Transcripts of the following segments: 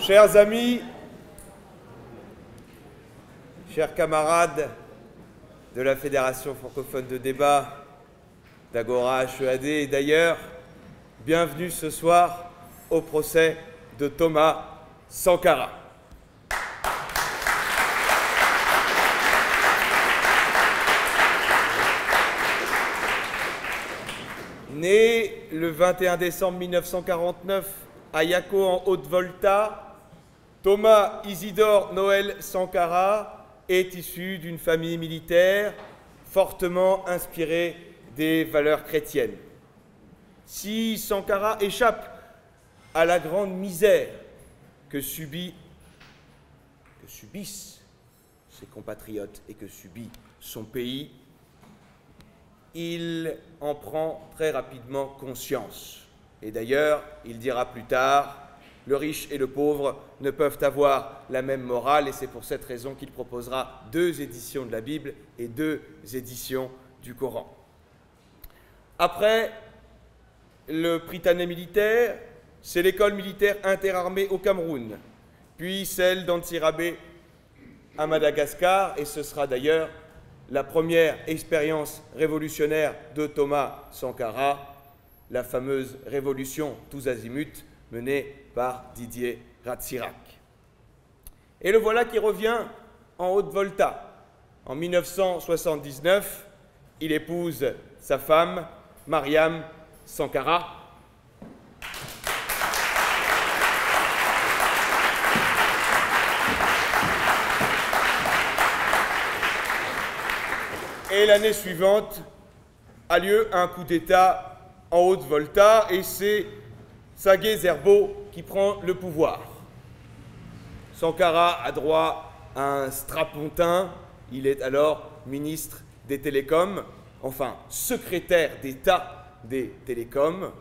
Chers amis, chers camarades de la Fédération francophone de débat, d'Agora HEAD et d'ailleurs, bienvenue ce soir au procès de Thomas Sankara. Né le 21 décembre 1949 à Yako en Haute-Volta, Thomas Isidore Noël Sankara est issu d'une famille militaire fortement inspirée des valeurs chrétiennes. Si Sankara échappe à la grande misère que subissent ses compatriotes et que subit son pays, il en prend très rapidement conscience. Et d'ailleurs, il dira plus tard, le riche et le pauvre ne peuvent avoir la même morale, et c'est pour cette raison qu'il proposera 2 éditions de la Bible et 2 éditions du Coran. Après le Prytanée militaire, c'est l'école militaire interarmée au Cameroun, puis celle d'Antsirabe à Madagascar, et ce sera d'ailleurs la première expérience révolutionnaire de Thomas Sankara, la fameuse révolution tous azimuts menée par Didier Ratsirac. Et le voilà qui revient en Haute-Volta. En 1979, il épouse sa femme, Mariam Sankara. Et l'année suivante a lieu un coup d'État en Haute-Volta et c'est Sagué Zerbo qui prend le pouvoir. Sankara a droit à un strapontin, il est alors ministre des Télécoms, enfin secrétaire d'État des Télécoms.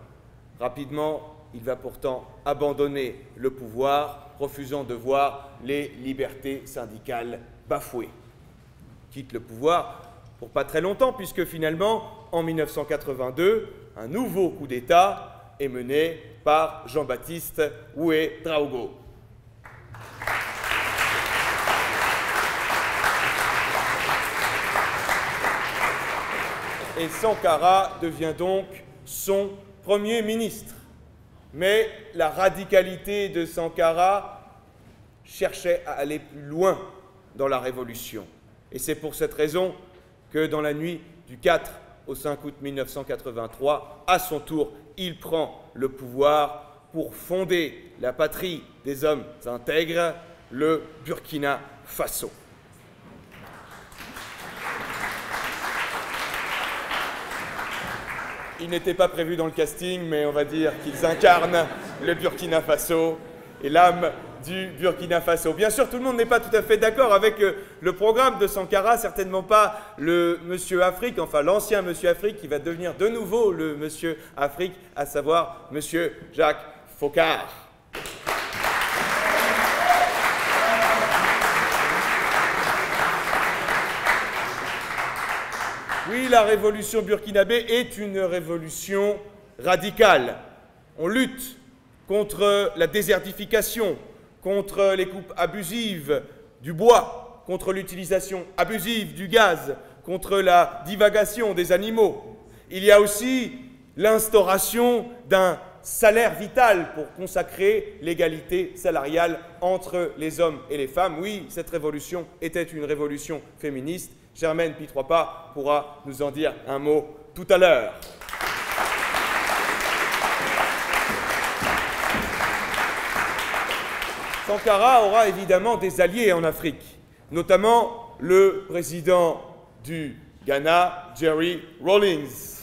Rapidement, il va pourtant abandonner le pouvoir, refusant de voir les libertés syndicales bafouées. Il quitte le pouvoir pour pas très longtemps, puisque finalement, en 1982, un nouveau coup d'État est mené par Jean-Baptiste Ouédraogo. Et Sankara devient donc son Premier ministre. Mais la radicalité de Sankara cherchait à aller plus loin dans la révolution. Et c'est pour cette raison que dans la nuit du 4 au 5 août 1983, à son tour, il prend le pouvoir pour fonder la patrie des hommes intègres, le Burkina Faso. Il n'était pas prévu dans le casting, mais on va dire qu'ils incarnent le Burkina Faso et l'âme du Burkina Faso. Bien sûr, tout le monde n'est pas tout à fait d'accord avec le programme de Sankara, certainement pas le Monsieur Afrique, enfin l'ancien Monsieur Afrique qui va devenir de nouveau le Monsieur Afrique, à savoir Monsieur Jacques Foccart. Oui, la révolution burkinabé est une révolution radicale. On lutte contre la désertification, contre les coupes abusives du bois, contre l'utilisation abusive du gaz, contre la divagation des animaux. Il y a aussi l'instauration d'un salaire vital pour consacrer l'égalité salariale entre les hommes et les femmes. Oui, cette révolution était une révolution féministe. Germaine Pitroipa pourra nous en dire un mot tout à l'heure. Sankara aura évidemment des alliés en Afrique, notamment le président du Ghana, Jerry Rawlings.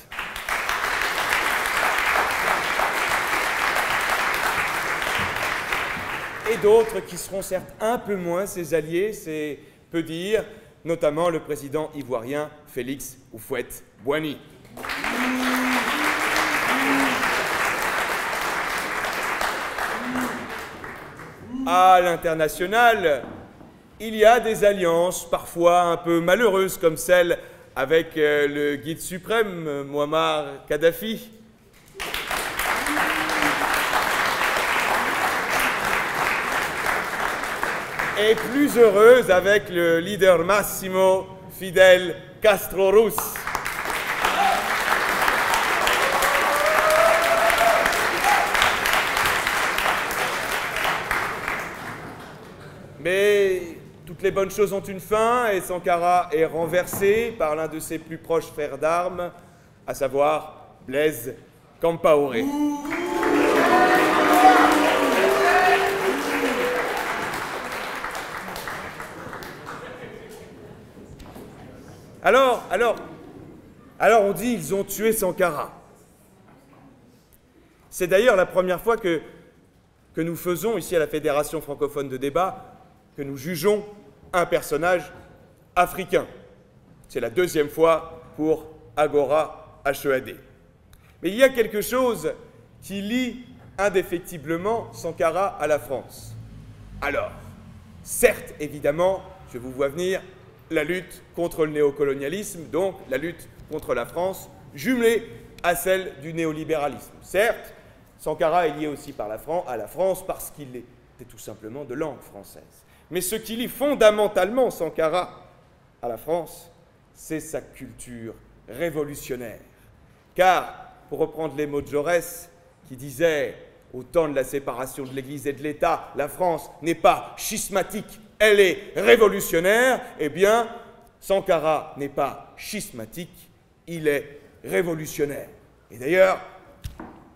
Et d'autres qui seront certes un peu moins ses alliés, c'est peu dire, notamment le président ivoirien Félix Houphouët-Boigny. À l'international, il y a des alliances parfois un peu malheureuses comme celle avec le guide suprême Mouammar Kadhafi. et plus heureuse avec le leader Massimo Fidel Castro Ruz. Mais toutes les bonnes choses ont une fin et Sankara est renversé par l'un de ses plus proches frères d'armes, à savoir Blaise Compaoré. Alors on dit ils ont tué Sankara. C'est d'ailleurs la première fois que nous faisons ici à la Fédération francophone de débat, que nous jugeons un personnage africain. C'est la deuxième fois pour Agora HEAD. Mais il y a quelque chose qui lie indéfectiblement Sankara à la France. Alors, certes, évidemment, je vous vois venir, la lutte contre le néocolonialisme, donc la lutte contre la France, jumelée à celle du néolibéralisme. Certes, Sankara est lié aussi à la France parce qu'il était tout simplement de langue française. Mais ce qui lie fondamentalement Sankara à la France, c'est sa culture révolutionnaire. Car, pour reprendre les mots de Jaurès, qui disait, au temps de la séparation de l'Église et de l'État, la France n'est pas schismatique, elle est révolutionnaire, eh bien, Sankara n'est pas schismatique, il est révolutionnaire. Et d'ailleurs,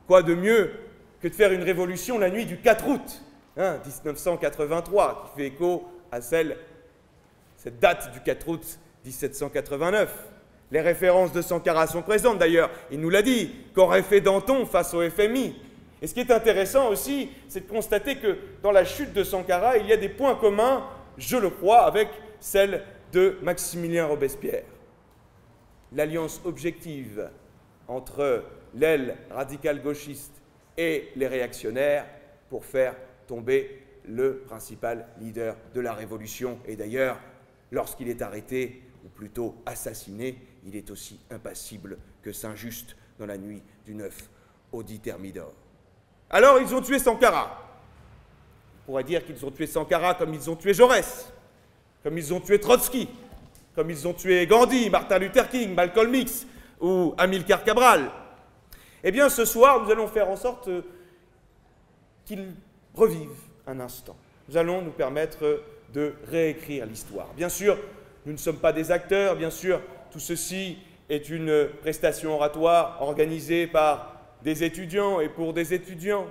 quoi de mieux que de faire une révolution la nuit du 4 août 1983, qui fait écho à cette date du 4 août 1789. Les références de Sankara sont présentes d'ailleurs, il nous l'a dit, qu'aurait fait Danton face au FMI. Et ce qui est intéressant aussi, c'est de constater que dans la chute de Sankara, il y a des points communs, je le crois, avec celle de Maximilien Robespierre. L'alliance objective entre l'aile radicale gauchiste et les réactionnaires pour faire tomber le principal leader de la Révolution. Et d'ailleurs, lorsqu'il est arrêté, ou plutôt assassiné, il est aussi impassible que Saint-Just dans la nuit du 9 au 10 Thermidor. Alors, ils ont tué Sankara. On pourrait dire qu'ils ont tué Sankara comme ils ont tué Jaurès, comme ils ont tué Trotsky, comme ils ont tué Gandhi, Martin Luther King, Malcolm X ou Amilcar Cabral. Eh bien, ce soir, nous allons faire en sorte qu'ils revivent un instant. Nous allons nous permettre de réécrire l'histoire. Bien sûr, nous ne sommes pas des acteurs, bien sûr, tout ceci est une prestation oratoire organisée par des étudiants et pour des étudiants.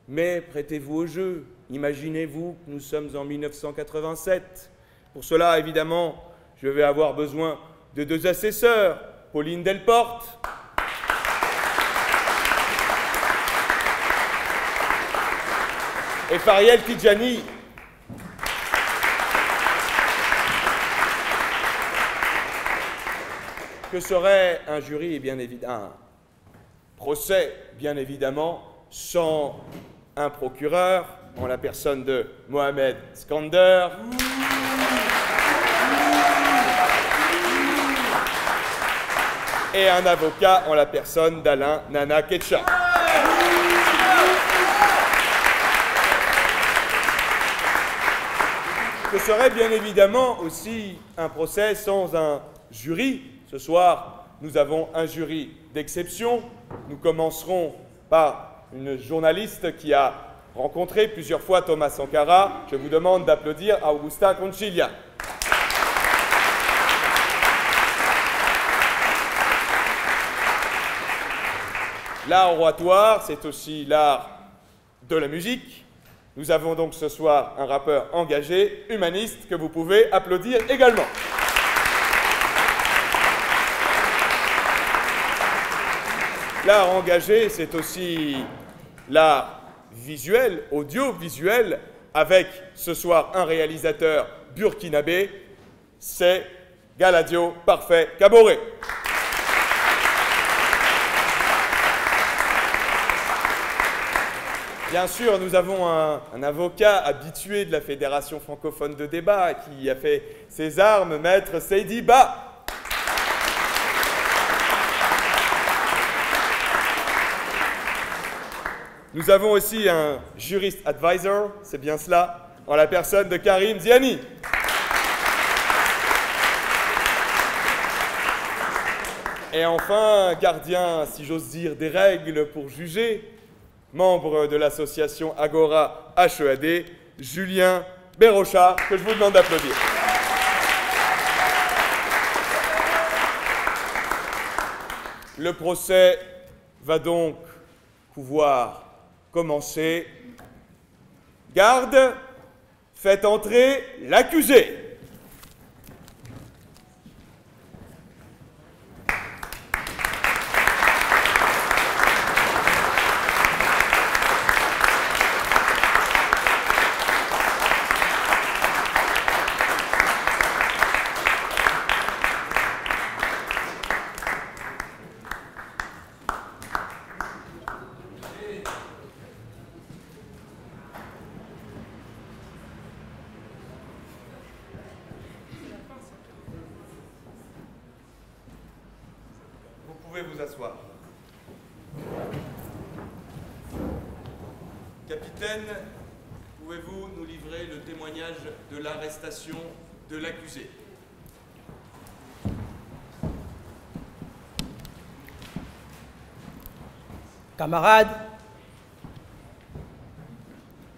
Mais prêtez-vous au jeu, imaginez-vous que nous sommes en 1987. Pour cela, évidemment, je vais avoir besoin de deux assesseurs, Pauline Delporte et Fariel Tidjani. Que serait un jury et bien évidemment un procès, bien évidemment, sans un procureur, en la personne de Mohamed Skander, et un avocat en la personne d'Alain Nana Ketcha. Que serait bien évidemment aussi un procès sans un jury. Ce soir, nous avons un jury d'exception. Nous commencerons par une journaliste qui a rencontré plusieurs fois Thomas Sankara. Je vous demande d'applaudir Augusta Concilia. L'art oratoire, c'est aussi l'art de la musique. Nous avons donc ce soir un rappeur engagé, humaniste, que vous pouvez applaudir également. L'art engagé, c'est aussi l'art visuel, audiovisuel, avec ce soir un réalisateur burkinabé, c'est Galadio Parfait Kaboré. Bien sûr, nous avons un avocat habitué de la Fédération francophone de débat qui a fait ses armes, maître Seydi Ba. Nous avons aussi un juriste advisor, c'est bien cela, en la personne de Karim Ziani. Et enfin, gardien, si j'ose dire, des règles pour juger, membre de l'association Agora HEAD, Julien Bérocha, que je vous demande d'applaudir. Le procès va donc pouvoir commencer. Garde, faites entrer l'accusé. Vous pouvez vous asseoir. Capitaine, pouvez-vous nous livrer le témoignage de l'arrestation de l'accusé? Camarades,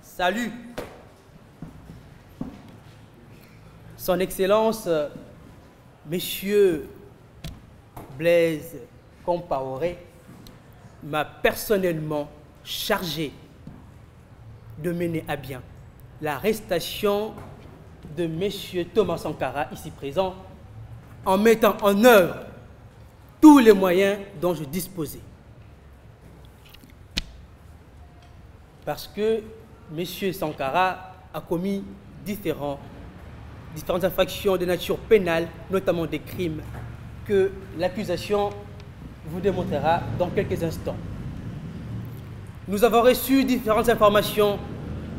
salut. Son Excellence, Monsieur Blaise Compaoré, m'a personnellement chargé de mener à bien l'arrestation de Monsieur Thomas Sankara, ici présent, en mettant en œuvre tous les moyens dont je disposais. Parce que M. Sankara a commis différentes infractions de nature pénale, notamment des crimes que l'accusation vous démontrera dans quelques instants. Nous avons reçu différentes informations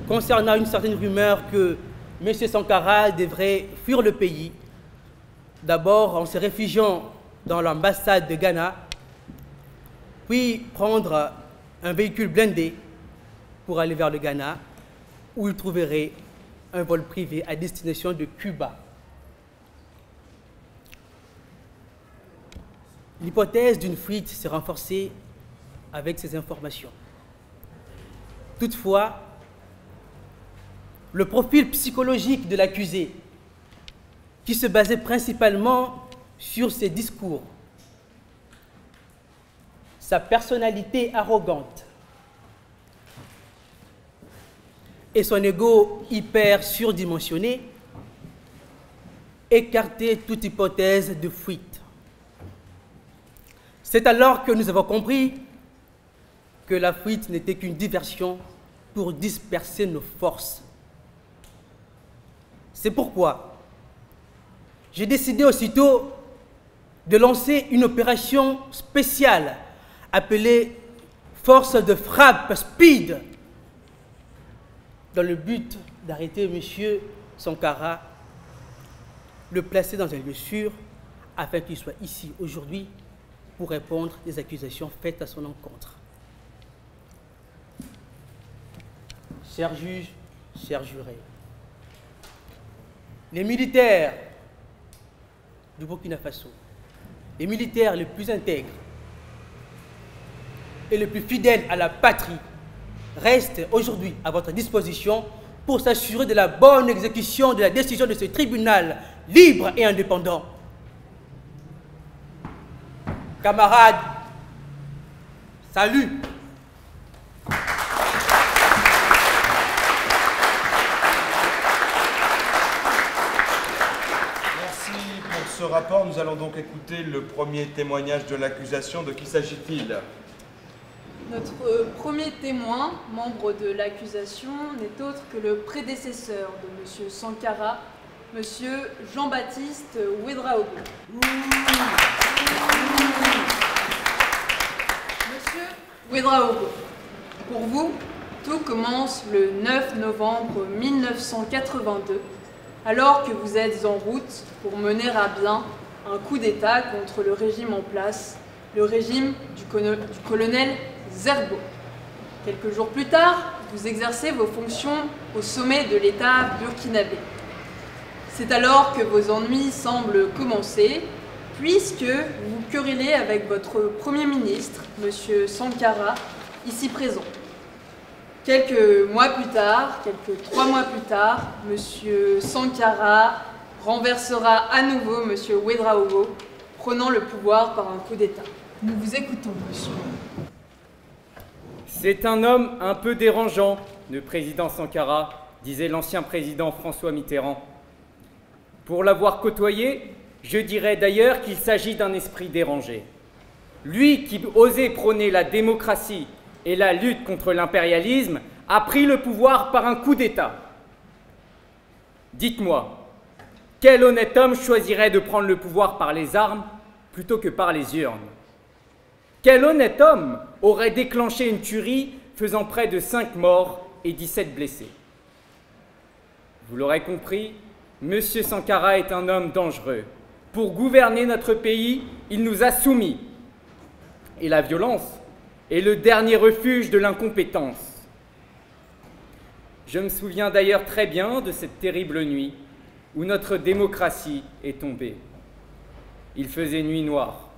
concernant une certaine rumeur que M. Sankara devrait fuir le pays, d'abord en se réfugiant dans l'ambassade de Ghana, puis prendre un véhicule blindé pour aller vers le Ghana, où il trouverait un vol privé à destination de Cuba. L'hypothèse d'une fuite s'est renforcée avec ces informations. Toutefois, le profil psychologique de l'accusé, qui se basait principalement sur ses discours, sa personnalité arrogante et son ego hyper surdimensionné, écartait toute hypothèse de fuite. C'est alors que nous avons compris que la fuite n'était qu'une diversion pour disperser nos forces. C'est pourquoi j'ai décidé aussitôt de lancer une opération spéciale appelée Force de frappe Speed, dans le but d'arrêter M. Sankara, le placer dans un lieu sûr, afin qu'il soit ici aujourd'hui pour répondre des accusations faites à son encontre. Chers juges, chers jurés, les militaires du Burkina Faso, les militaires les plus intègres et les plus fidèles à la patrie, restent aujourd'hui à votre disposition pour s'assurer de la bonne exécution de la décision de ce tribunal libre et indépendant. Camarades, salut! Merci pour ce rapport. Nous allons donc écouter le premier témoignage de l'accusation. De qui s'agit-il? Notre premier témoin, membre de l'accusation, n'est autre que le prédécesseur de M. Sankara, M. Jean-Baptiste Ouédraogo. Monsieur Ouédraogo, pour vous, tout commence le 9 novembre 1982, alors que vous êtes en route pour mener à bien un coup d'État contre le régime en place, le régime du colonel Zerbo. Quelques jours plus tard, vous exercez vos fonctions au sommet de l'État burkinabé. C'est alors que vos ennuis semblent commencer, puisque vous vous querellez avec votre Premier ministre, M. Sankara, ici présent. Quelques 3 mois plus tard, M. Sankara renversera à nouveau M. Ouédraogo, prenant le pouvoir par un coup d'État. Nous vous écoutons, monsieur. C'est un homme un peu dérangeant, le président Sankara, disait l'ancien président François Mitterrand. Pour l'avoir côtoyé, je dirais d'ailleurs qu'il s'agit d'un esprit dérangé. Lui qui osait prôner la démocratie et la lutte contre l'impérialisme a pris le pouvoir par un coup d'État. Dites-moi, quel honnête homme choisirait de prendre le pouvoir par les armes plutôt que par les urnes? Quel honnête homme aurait déclenché une tuerie faisant près de 5 morts et 17 blessés? Vous l'aurez compris, M. Sankara est un homme dangereux. Pour gouverner notre pays, il nous a soumis. Et la violence est le dernier refuge de l'incompétence. Je me souviens d'ailleurs très bien de cette terrible nuit où notre démocratie est tombée. Il faisait nuit noire.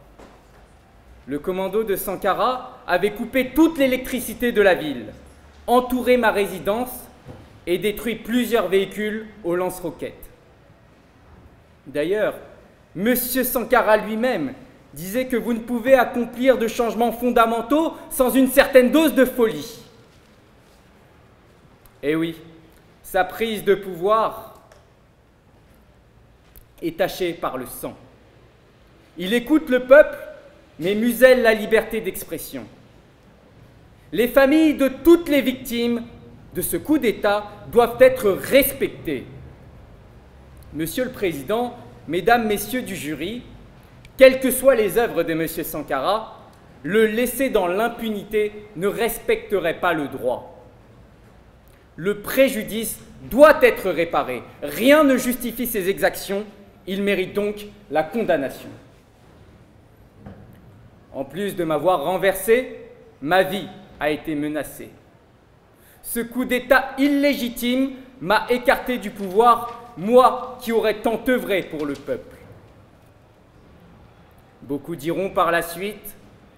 Le commando de Sankara avait coupé toute l'électricité de la ville, entouré ma résidence et détruit plusieurs véhicules aux lance-roquettes. D'ailleurs, M. Sankara lui-même disait que vous ne pouvez accomplir de changements fondamentaux sans une certaine dose de folie. Eh oui, sa prise de pouvoir est tachée par le sang. Il écoute le peuple, mais muselle la liberté d'expression. Les familles de toutes les victimes de ce coup d'État doivent être respectées. Monsieur le Président, Mesdames, Messieurs du jury, quelles que soient les œuvres de M. Sankara, le laisser dans l'impunité ne respecterait pas le droit. Le préjudice doit être réparé. Rien ne justifie ces exactions. Il mérite donc la condamnation. En plus de m'avoir renversé, ma vie a été menacée. Ce coup d'État illégitime m'a écarté du pouvoir, moi qui aurais tant œuvré pour le peuple. Beaucoup diront par la suite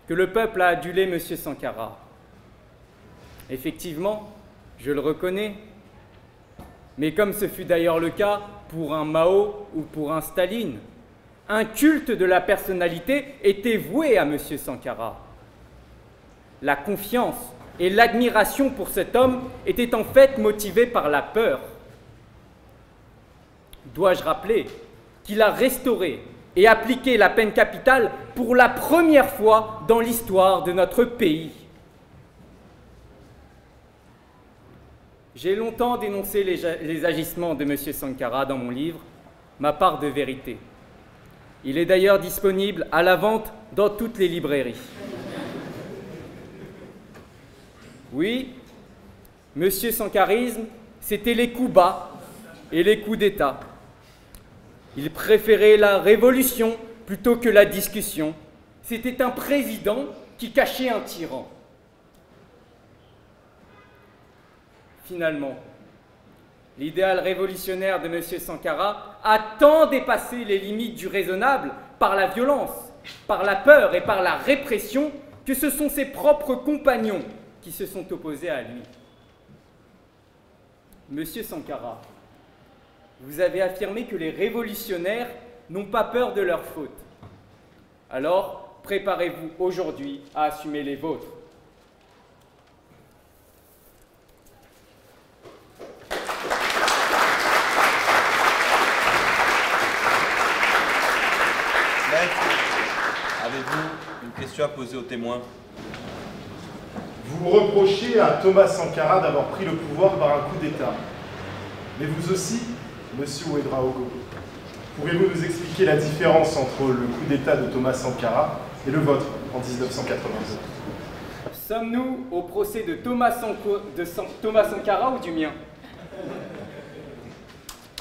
que le peuple a adulé M. Sankara. Effectivement, je le reconnais. Mais comme ce fut d'ailleurs le cas pour un Mao ou pour un Staline, un culte de la personnalité était voué à M. Sankara. La confiance et l'admiration pour cet homme étaient en fait motivées par la peur. Dois-je rappeler qu'il a restauré et appliqué la peine capitale pour la première fois dans l'histoire de notre pays. J'ai longtemps dénoncé les agissements de M. Sankara dans mon livre « Ma part de vérité ». Il est d'ailleurs disponible à la vente dans toutes les librairies. Oui, M. Sankarisme, c'était les coups bas et les coups d'État. Il préférait la révolution plutôt que la discussion. C'était un président qui cachait un tyran. Finalement, l'idéal révolutionnaire de M. Sankara a tant dépassé les limites du raisonnable par la violence, par la peur et par la répression que ce sont ses propres compagnons qui se sont opposés à lui. Monsieur Sankara, vous avez affirmé que les révolutionnaires n'ont pas peur de leurs fautes. Alors, préparez-vous aujourd'hui à assumer les vôtres. Avez-vous une question à poser aux témoins? Vous reprochez à Thomas Sankara d'avoir pris le pouvoir par un coup d'État. Mais vous aussi, Monsieur Ouédraogo, pourriez-vous nous expliquer la différence entre le coup d'État de Thomas Sankara et le vôtre en 1982? Sommes-nous au procès de Thomas Sankara ou du mien?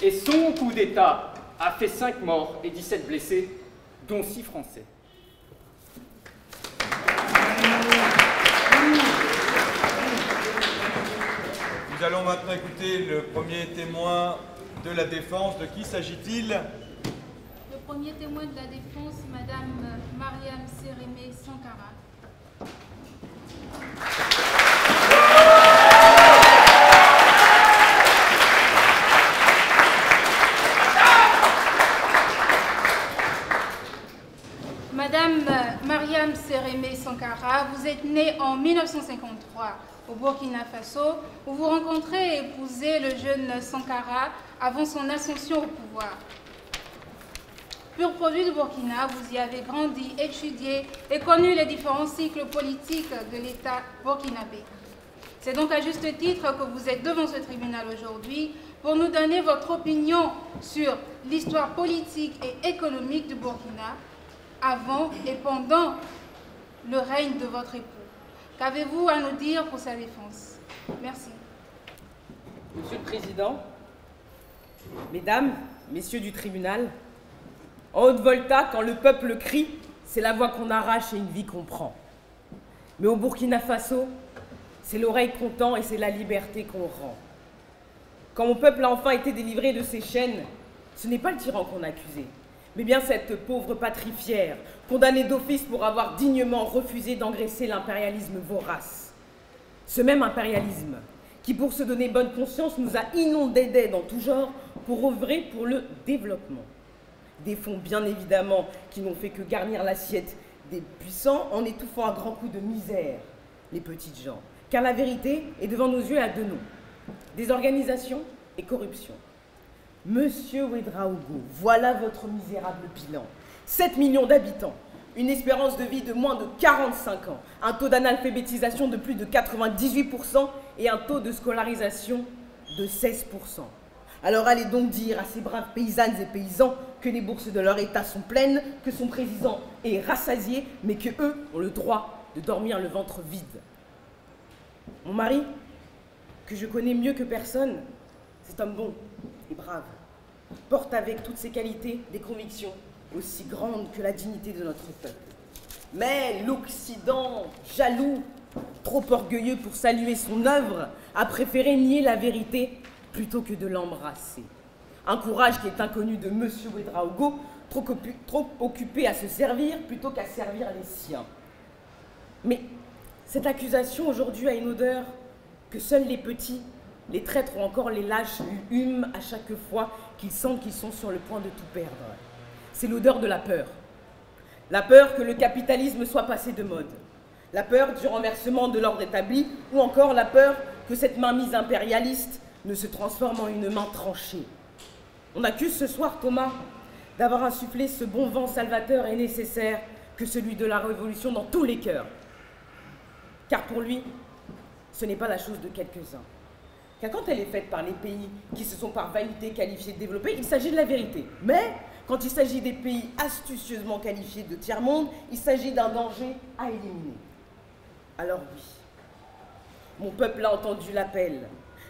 Et son coup d'État a fait 5 morts et 17 blessés, dont 6 Français. allons maintenant écouter le premier témoin de la défense. De qui s'agit-il? Le premier témoin de la défense, Madame Mariam Sérémé Sankara. Madame Mariam Sérémé Sankara, vous êtes née en 1953 au Burkina Faso, où vous rencontrez et épousez le jeune Sankara avant son ascension au pouvoir. Pur produit du Burkina, vous y avez grandi, étudié et connu les différents cycles politiques de l'État burkinabé. C'est donc à juste titre que vous êtes devant ce tribunal aujourd'hui pour nous donner votre opinion sur l'histoire politique et économique du Burkina avant et pendant le règne de votre époux. Qu'avez-vous à nous dire pour sa défense? Merci. Monsieur le Président, Mesdames, Messieurs du tribunal, en Haute-Volta, quand le peuple crie, c'est la voix qu'on arrache et une vie qu'on prend. Mais au Burkina Faso, c'est l'oreille qu'on tend et c'est la liberté qu'on rend. Quand mon peuple a enfin été délivré de ses chaînes, ce n'est pas le tyran qu'on accusait, mais bien cette pauvre patrie fière, condamnée d'office pour avoir dignement refusé d'engraisser l'impérialisme vorace. Ce même impérialisme qui, pour se donner bonne conscience, nous a inondés d'aides en tout genre pour œuvrer pour le développement. Des fonds, bien évidemment, qui n'ont fait que garnir l'assiette des puissants en étouffant à grands coups de misère les petites gens. Car la vérité est devant nos yeux à deux noms: désorganisation et corruption. Monsieur Ouédraogo, voilà votre misérable bilan. 7 millions d'habitants, une espérance de vie de moins de 45 ans, un taux d'analphabétisation de plus de 98% et un taux de scolarisation de 16%. Alors allez donc dire à ces braves paysannes et paysans que les bourses de leur État sont pleines, que son président est rassasié, mais que eux ont le droit de dormir le ventre vide. Mon mari, que je connais mieux que personne, cet homme bon et brave, porte avec toutes ses qualités des convictions aussi grandes que la dignité de notre peuple. Mais l'Occident, jaloux, trop orgueilleux pour saluer son œuvre, a préféré nier la vérité plutôt que de l'embrasser. Un courage qui est inconnu de Monsieur Ouédraogo, trop occupé à se servir plutôt qu'à servir les siens. Mais cette accusation aujourd'hui a une odeur que seuls les petits, les traîtres ou encore les lâches hument à chaque fois qu'ils sentent qu'ils sont sur le point de tout perdre. C'est l'odeur de la peur. La peur que le capitalisme soit passé de mode. La peur du renversement de l'ordre établi ou encore la peur que cette mainmise impérialiste ne se transforme en une main tranchée. On accuse ce soir Thomas d'avoir insufflé ce bon vent salvateur et nécessaire que celui de la révolution dans tous les cœurs. Car pour lui, ce n'est pas la chose de quelques-uns. Car quand elle est faite par les pays qui se sont par vanité qualifiés de développés, il s'agit de la vérité. Mais quand il s'agit des pays astucieusement qualifiés de tiers-monde, il s'agit d'un danger à éliminer. Alors oui, mon peuple a entendu l'appel.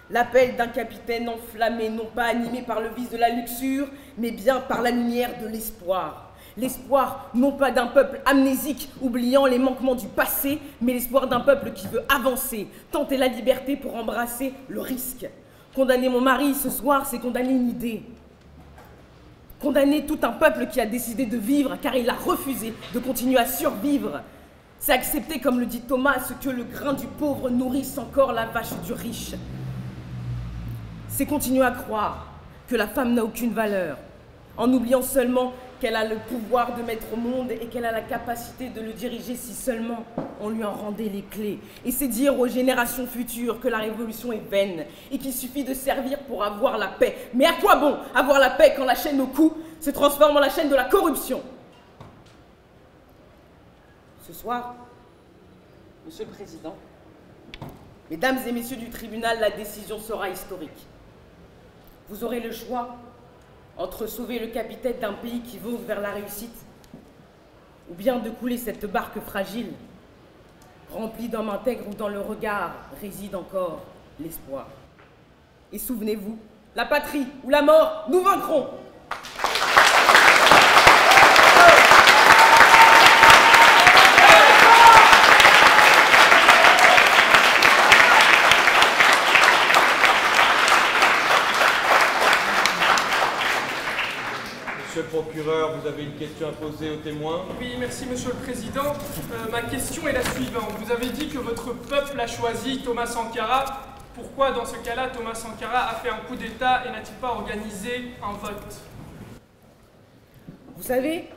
L'appel d'un capitaine enflammé, non pas animé par le vice de la luxure, mais bien par la lumière de l'espoir. L'espoir, non pas d'un peuple amnésique, oubliant les manquements du passé, mais l'espoir d'un peuple qui veut avancer, tenter la liberté pour embrasser le risque. Condamner mon mari ce soir, c'est condamner une idée. Condamner tout un peuple qui a décidé de vivre, car il a refusé de continuer à survivre. C'est accepter, comme le dit Thomas, ce que le grain du pauvre nourrisse encore la vache du riche. C'est continuer à croire que la femme n'a aucune valeur, en oubliant seulement qu'elle a le pouvoir de mettre au monde et qu'elle a la capacité de le diriger si seulement on lui en rendait les clés. Et c'est dire aux générations futures que la révolution est vaine et qu'il suffit de servir pour avoir la paix. Mais à quoi bon avoir la paix quand la chaîne au cou se transforme en la chaîne de la corruption? Ce soir, Monsieur le Président, Mesdames et Messieurs du tribunal, la décision sera historique. Vous aurez le choix entre sauver le capitaine d'un pays qui vogue vers la réussite ou bien de couler cette barque fragile, remplie d'hommes intègres où dans le regard réside encore l'espoir. Et souvenez-vous, la patrie ou la mort, nous vaincrons! Monsieur le procureur, vous avez une question à poser aux témoins? Oui, merci Monsieur le Président. Ma question est la suivante. Vous avez dit que votre peuple a choisi Thomas Sankara. Pourquoi, dans ce cas-là, Thomas Sankara a fait un coup d'État et n'a-t-il pas organisé un vote? Vous savez,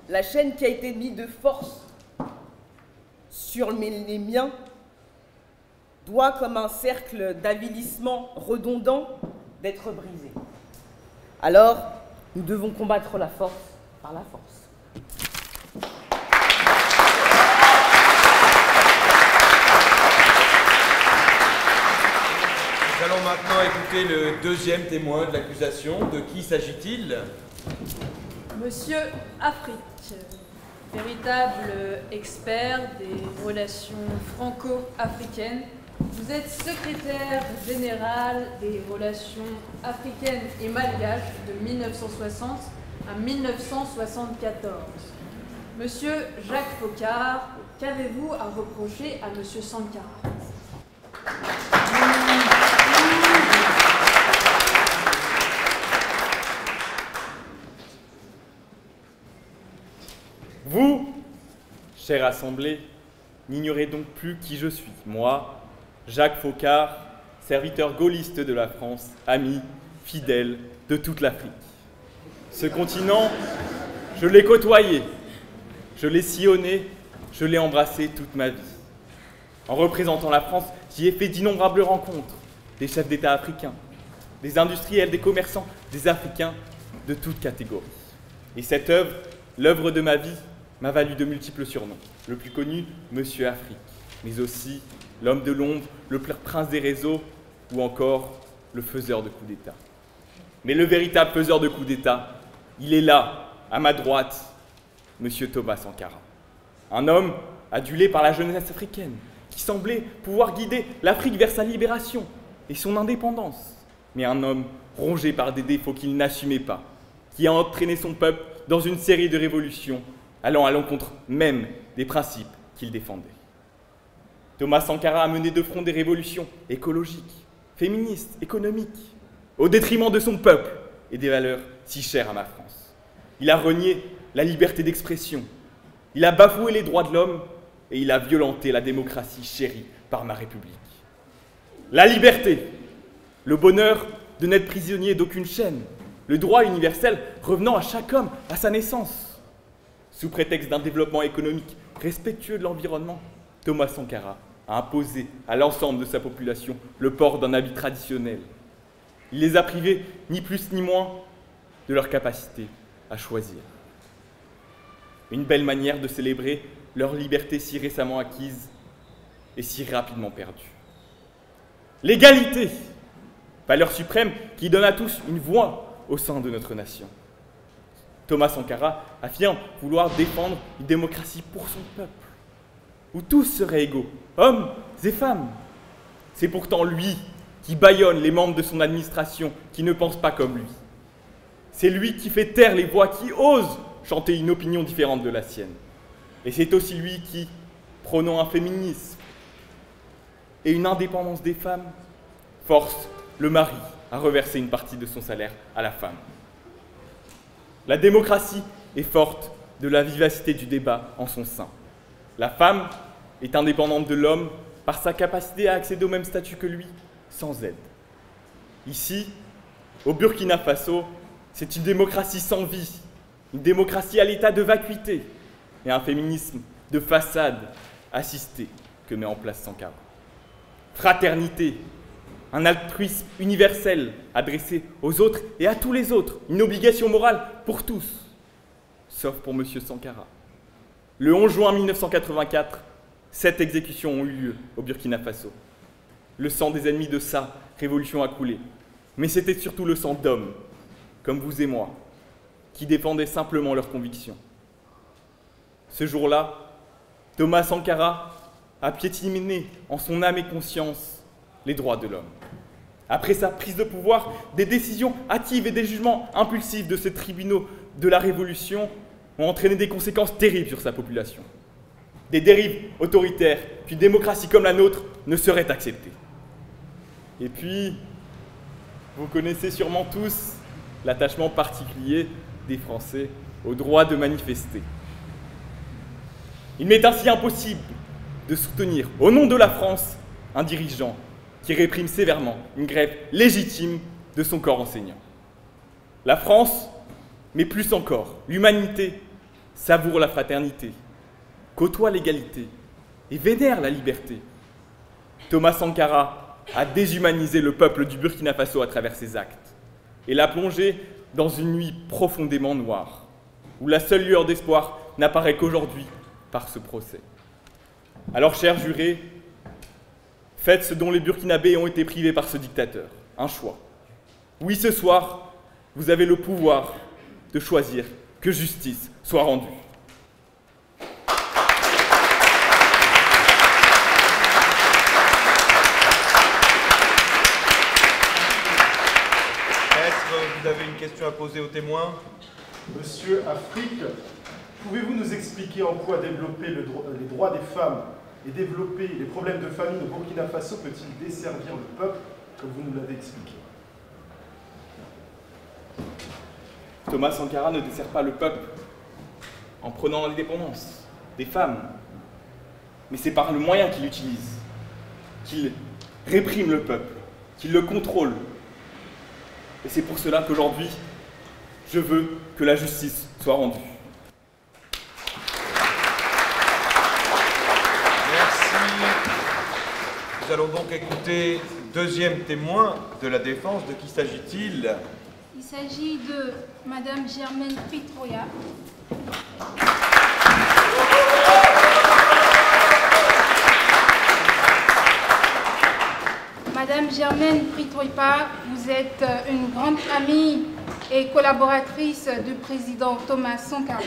la chaîne qui a été mise de force sur les miens doit, comme un cercle d'avilissement redondant, d'être brisé. Alors, nous devons combattre la force par la force. Nous allons maintenant écouter le deuxième témoin de l'accusation. De qui s'agit-il? Monsieur Afrique, véritable expert des relations franco-africaines, vous êtes secrétaire général des relations africaines et malgaches de 1960 à 1974. Monsieur Jacques Faucard, qu'avez-vous à reprocher à Monsieur Sankara? Vous, chère assemblée, n'ignorez donc plus qui je suis. Moi, Jacques Faucard, serviteur gaulliste de la France, ami, fidèle de toute l'Afrique. Ce continent, je l'ai côtoyé, je l'ai sillonné, je l'ai embrassé toute ma vie. En représentant la France, j'y ai fait d'innombrables rencontres, des chefs d'État africains, des industriels, des commerçants, des Africains de toutes catégories. Et cette œuvre, l'œuvre de ma vie, m'a valu de multiples surnoms. Le plus connu, Monsieur Afrique, mais aussi l'homme de l'ombre, le prince des réseaux, ou encore le faiseur de coups d'État. Mais le véritable faiseur de coups d'État, il est là, à ma droite, Monsieur Thomas Sankara. Un homme adulé par la jeunesse africaine, qui semblait pouvoir guider l'Afrique vers sa libération et son indépendance. Mais un homme rongé par des défauts qu'il n'assumait pas, qui a entraîné son peuple dans une série de révolutions, allant à l'encontre même des principes qu'il défendait. Thomas Sankara a mené de front des révolutions écologiques, féministes, économiques, au détriment de son peuple et des valeurs si chères à ma France. Il a renié la liberté d'expression, il a bafoué les droits de l'homme et il a violenté la démocratie chérie par ma République. La liberté, le bonheur de n'être prisonnier d'aucune chaîne, le droit universel revenant à chaque homme à sa naissance. Sous prétexte d'un développement économique respectueux de l'environnement, Thomas Sankara a imposé à l'ensemble de sa population le port d'un habit traditionnel. Il les a privés, ni plus ni moins, de leur capacité à choisir. Une belle manière de célébrer leur liberté si récemment acquise et si rapidement perdue. L'égalité, valeur suprême qui donne à tous une voix au sein de notre nation. Thomas Sankara affirme vouloir défendre une démocratie pour son peuple, où tous seraient égaux, hommes et femmes. C'est pourtant lui qui bâillonne les membres de son administration qui ne pensent pas comme lui. C'est lui qui fait taire les voix qui osent chanter une opinion différente de la sienne. Et c'est aussi lui qui, prônant un féminisme et une indépendance des femmes, force le mari à reverser une partie de son salaire à la femme. La démocratie est forte de la vivacité du débat en son sein. La femme est indépendante de l'homme par sa capacité à accéder au même statut que lui, sans aide. Ici, au Burkina Faso, c'est une démocratie sans vie, une démocratie à l'état de vacuité et un féminisme de façade assisté que met en place Sankara. Fraternité, un altruisme universel adressé aux autres et à tous les autres, une obligation morale pour tous, sauf pour M. Sankara. Le 11 juin 1984, 7 exécutions ont eu lieu au Burkina Faso. Le sang des ennemis de sa révolution a coulé, mais c'était surtout le sang d'hommes, comme vous et moi, qui défendaient simplement leurs convictions. Ce jour-là, Thomas Sankara a piétiné en son âme et conscience les droits de l'homme. Après sa prise de pouvoir, des décisions hâtives et des jugements impulsifs de ces tribunaux de la Révolution ont entraîné des conséquences terribles sur sa population. Des dérives autoritaires qu'une démocratie comme la nôtre ne saurait accepter. Et puis, vous connaissez sûrement tous l'attachement particulier des Français au droit de manifester. Il m'est ainsi impossible de soutenir, au nom de la France, un dirigeant qui réprime sévèrement une grève légitime de son corps enseignant. La France, mais plus encore, l'humanité, savoure la fraternité, côtoie l'égalité et vénère la liberté. Thomas Sankara a déshumanisé le peuple du Burkina Faso à travers ses actes et l'a plongé dans une nuit profondément noire, où la seule lueur d'espoir n'apparaît qu'aujourd'hui par ce procès. Alors, chers jurés, faites ce dont les Burkinabés ont été privés par ce dictateur, un choix. Oui, ce soir, vous avez le pouvoir de choisir que justice soit rendue. Vous avez une question à poser aux témoins? Monsieur Afrique, pouvez-vous nous expliquer en quoi développer les droits des femmes et développer les problèmes de famille au Burkina Faso peut-il desservir le peuple, comme vous nous l'avez expliqué? Thomas Sankara ne dessert pas le peuple en prenant l'indépendance des femmes, mais c'est par le moyen qu'il utilise, qu'il réprime le peuple, qu'il le contrôle. Et c'est pour cela qu'aujourd'hui, je veux que la justice soit rendue. Merci. Nous allons donc écouter deuxième témoin de la défense. De qui s'agit-il? Il s'agit de Madame Germaine Pitroya. Madame Germaine Pitroya, vous êtes une grande amie et collaboratrice du président Thomas Sankara.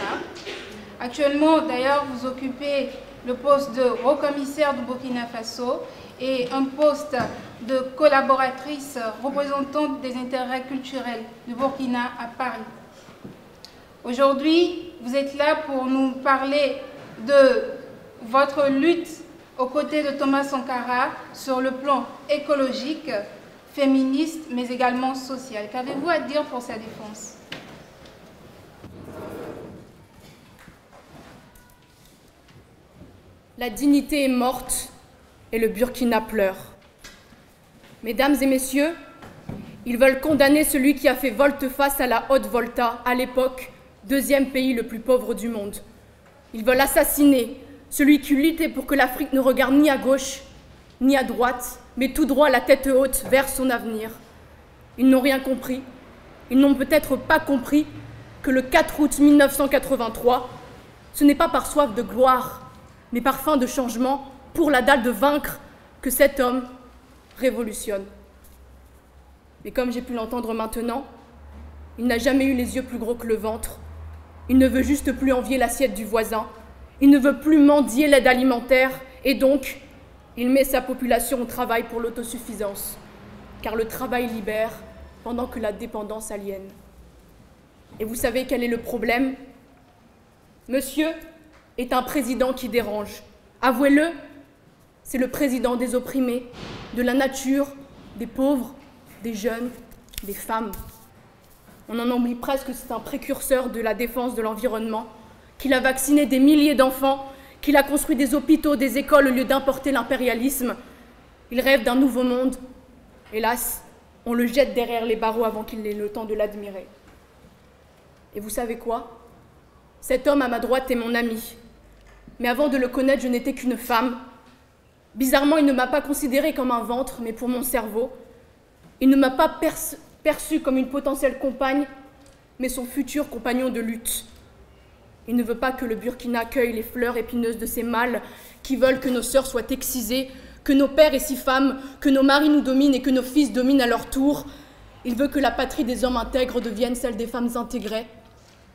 Actuellement, d'ailleurs, vous occupez le poste de haut-commissaire du Burkina Faso et un poste de collaboratrice représentante des intérêts culturels du Burkina à Paris. Aujourd'hui, vous êtes là pour nous parler de votre lutte aux côtés de Thomas Sankara sur le plan écologique, féministe, mais également social. Qu'avez-vous à dire pour sa défense? La dignité est morte et le Burkina pleure. Mesdames et messieurs, ils veulent condamner celui qui a fait volte-face à la Haute-Volta, à l'époque, deuxième pays le plus pauvre du monde. Ils veulent assassiner celui qui luttait pour que l'Afrique ne regarde ni à gauche, ni à droite, mais tout droit la tête haute vers son avenir. Ils n'ont rien compris. Ils n'ont peut-être pas compris que le 4 août 1983, ce n'est pas par soif de gloire, mais par faim de changement, pour la dalle de vaincre, que cet homme révolutionne. Mais comme j'ai pu l'entendre maintenant, il n'a jamais eu les yeux plus gros que le ventre. Il ne veut juste plus envier l'assiette du voisin. Il ne veut plus mendier l'aide alimentaire. Et donc, il met sa population au travail pour l'autosuffisance. Car le travail libère, pendant que la dépendance aliène. Et vous savez quel est le problème? Monsieur est un président qui dérange. Avouez-le, c'est le président des opprimés, de la nature, des pauvres, des jeunes, des femmes. On en oublie presque que c'est un précurseur de la défense de l'environnement, qu'il a vacciné des milliers d'enfants, qu'il a construit des hôpitaux, des écoles au lieu d'importer l'impérialisme. Il rêve d'un nouveau monde. Hélas, on le jette derrière les barreaux avant qu'il ait le temps de l'admirer. Et vous savez quoi? Cet homme à ma droite est mon ami. Mais avant de le connaître, je n'étais qu'une femme. Bizarrement, il ne m'a pas considérée comme un ventre, mais pour mon cerveau. Il ne m'a pas perçue comme une potentielle compagne, mais son futur compagnon de lutte. Il ne veut pas que le Burkina cueille les fleurs épineuses de ces mâles qui veulent que nos sœurs soient excisées, que nos pères et six femmes, que nos maris nous dominent et que nos fils dominent à leur tour. Il veut que la patrie des hommes intègres devienne celle des femmes intégrées,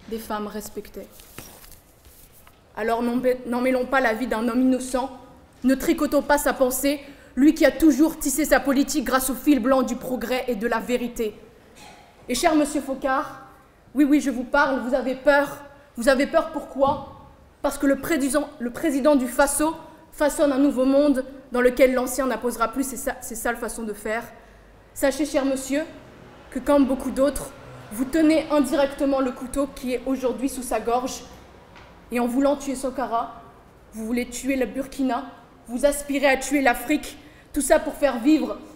des femmes respectées. Alors n'en mêlons pas la vie d'un homme innocent, ne tricotons pas sa pensée, lui qui a toujours tissé sa politique grâce au fil blanc du progrès et de la vérité. Et cher monsieur Focard, oui, je vous parle, vous avez peur. Vous avez peur pourquoi? Parce que le président du Faso façonne un nouveau monde dans lequel l'ancien n'imposera plus ses sales façons de faire. Sachez, cher monsieur, que comme beaucoup d'autres, Vous tenez indirectement le couteau qui est aujourd'hui sous sa gorge. Et en voulant tuer Sankara, vous voulez tuer le Burkina, vous aspirez à tuer l'Afrique, tout ça pour faire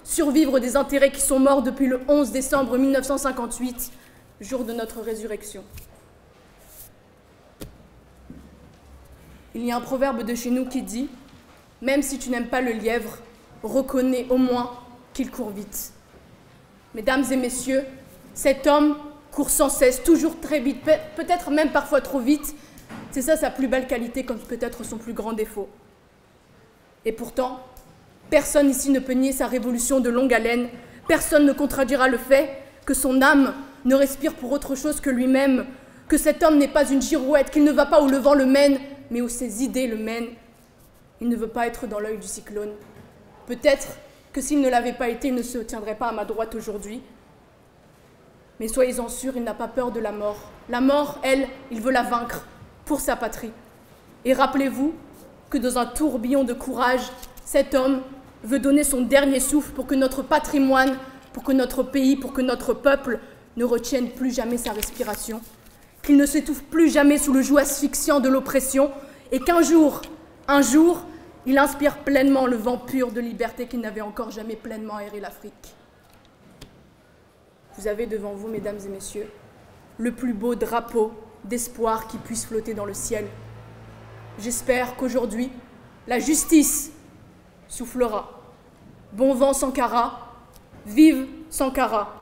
survivre des intérêts qui sont morts depuis le 11 décembre 1958, jour de notre résurrection. Il y a un proverbe de chez nous qui dit « Même si tu n'aimes pas le lièvre, reconnais au moins qu'il court vite. » Mesdames et messieurs, cet homme court sans cesse, toujours très vite, peut-être même parfois trop vite. C'est ça sa plus belle qualité, comme peut-être son plus grand défaut. Et pourtant, personne ici ne peut nier sa révolution de longue haleine. Personne ne contredira le fait que son âme ne respire pour autre chose que lui-même, que cet homme n'est pas une girouette, qu'il ne va pas où le vent le mène, mais où ses idées le mènent. Il ne veut pas être dans l'œil du cyclone. Peut-être que s'il ne l'avait pas été, il ne se tiendrait pas à ma droite aujourd'hui. Mais soyez-en sûrs, il n'a pas peur de la mort. La mort, elle, il veut la vaincre pour sa patrie. Et rappelez-vous que dans un tourbillon de courage, cet homme veut donner son dernier souffle pour que notre patrimoine, pour que notre pays, pour que notre peuple ne retienne plus jamais sa respiration, qu'il ne s'étouffe plus jamais sous le joug asphyxiant de l'oppression, et qu'un jour, il inspire pleinement le vent pur de liberté qui n'avait encore jamais pleinement aéré l'Afrique. Vous avez devant vous, mesdames et messieurs, le plus beau drapeau d'espoir qui puisse flotter dans le ciel. J'espère qu'aujourd'hui, la justice soufflera. Bon vent Sankara, vive Sankara.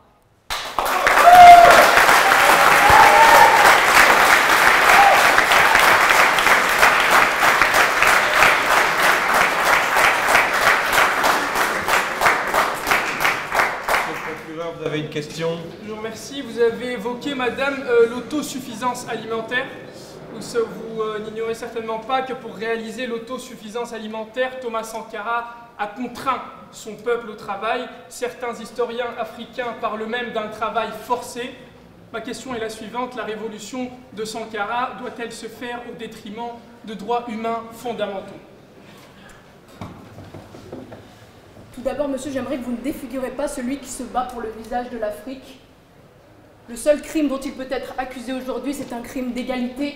Vous avez une question? Je vous remercie. Vous avez évoqué, madame, l'autosuffisance alimentaire. Vous n'ignorez certainement pas que pour réaliser l'autosuffisance alimentaire, Thomas Sankara a contraint son peuple au travail. Certains historiens africains parlent même d'un travail forcé. Ma question est la suivante. La révolution de Sankara doit-elle se faire au détriment de droits humains fondamentaux? Tout d'abord, monsieur, j'aimerais que vous ne défigurez pas celui qui se bat pour le visage de l'Afrique. Le seul crime dont il peut être accusé aujourd'hui, c'est un crime d'égalité,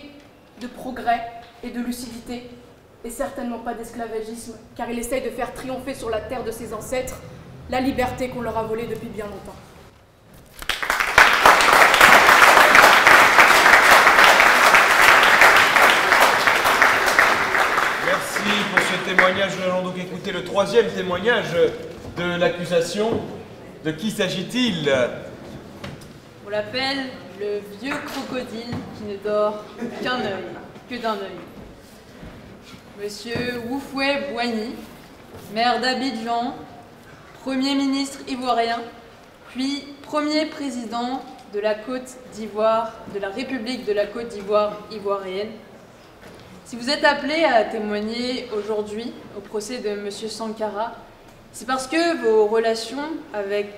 de progrès et de lucidité, et certainement pas d'esclavagisme, car il essaye de faire triompher sur la terre de ses ancêtres la liberté qu'on leur a volée depuis bien longtemps. Merci pour ce témoignage. Nous allons donc écouter le troisième témoignage de l'accusation. De qui s'agit-il? On l'appelle le vieux crocodile qui ne dort qu'un œil, que d'un œil. Monsieur Houphouët Boigny, maire d'Abidjan, Premier ministre ivoirien, puis premier président de la Côte d'Ivoire, de la République de la Côte d'Ivoire ivoirienne. Si vous êtes appelé à témoigner aujourd'hui au procès de Monsieur Sankara, c'est parce que vos relations avec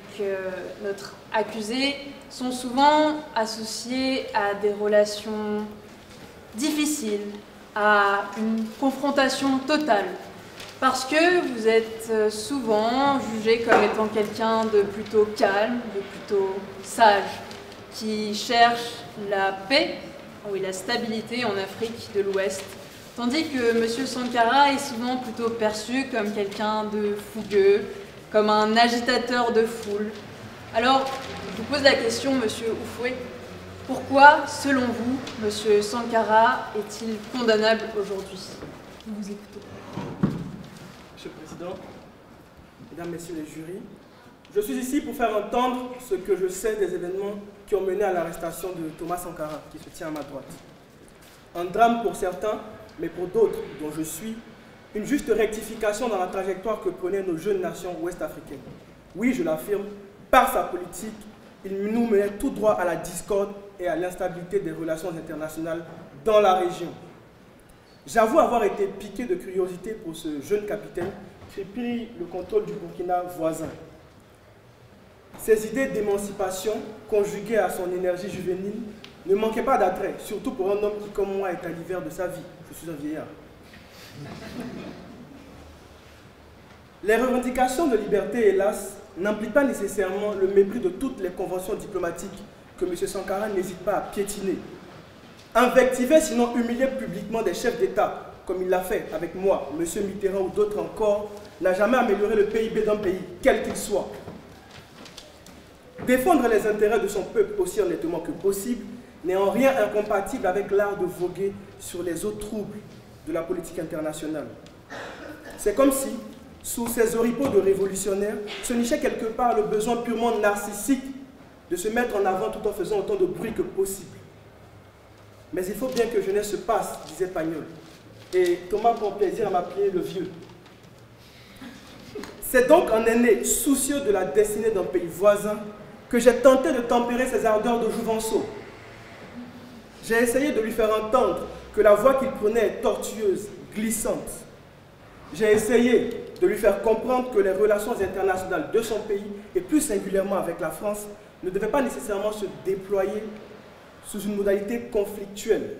notre accusé sont souvent associées à des relations difficiles, à une confrontation totale. Parce que vous êtes souvent jugé comme étant quelqu'un de plutôt calme, de plutôt sage, qui cherche la paix, oui, la stabilité en Afrique de l'Ouest. Tandis que M. Sankara est souvent plutôt perçu comme quelqu'un de fougueux, comme un agitateur de foule. Alors, je vous pose la question, M. Houphouët, pourquoi, selon vous, M. Sankara est-il condamnable aujourd'hui? Nous vous écoutons. Monsieur le Président, Mesdames, Messieurs les jurys, je suis ici pour faire entendre ce que je sais des événements qui ont mené à l'arrestation de Thomas Sankara, qui se tient à ma droite. Un drame pour certains, mais pour d'autres, dont je suis, une juste rectification dans la trajectoire que prenaient nos jeunes nations ouest-africaines. Oui, je l'affirme, par sa politique, il nous menait tout droit à la discorde et à l'instabilité des relations internationales dans la région. J'avoue avoir été piqué de curiosité pour ce jeune capitaine qui prit le contrôle du Burkina voisin. Ses idées d'émancipation, conjuguées à son énergie juvénile, ne manquaient pas d'attrait, surtout pour un homme qui, comme moi, est à l'hiver de sa vie. Je suis un vieillard. Les revendications de liberté, hélas, n'impliquent pas nécessairement le mépris de toutes les conventions diplomatiques que M. Sankara n'hésite pas à piétiner. Invectiver, sinon humilier publiquement des chefs d'État, comme il l'a fait avec moi, M. Mitterrand ou d'autres encore, n'a jamais amélioré le PIB d'un pays, quel qu'il soit. Défendre les intérêts de son peuple aussi honnêtement que possible n'est en rien incompatible avec l'art de voguer sur les eaux troubles de la politique internationale. C'est comme si, sous ces oripeaux de révolutionnaires, se nichait quelque part le besoin purement narcissique de se mettre en avant tout en faisant autant de bruit que possible. Mais il faut bien que jeunesse se passe, disait Pagnol. Et Thomas prend plaisir à m'appeler le vieux. C'est donc en aîné soucieux de la destinée d'un pays voisin que j'ai tenté de tempérer ses ardeurs de Jouvenceau. J'ai essayé de lui faire entendre que la voie qu'il prenait est tortueuse, glissante. J'ai essayé de lui faire comprendre que les relations internationales de son pays, et plus singulièrement avec la France, ne devaient pas nécessairement se déployer sous une modalité conflictuelle.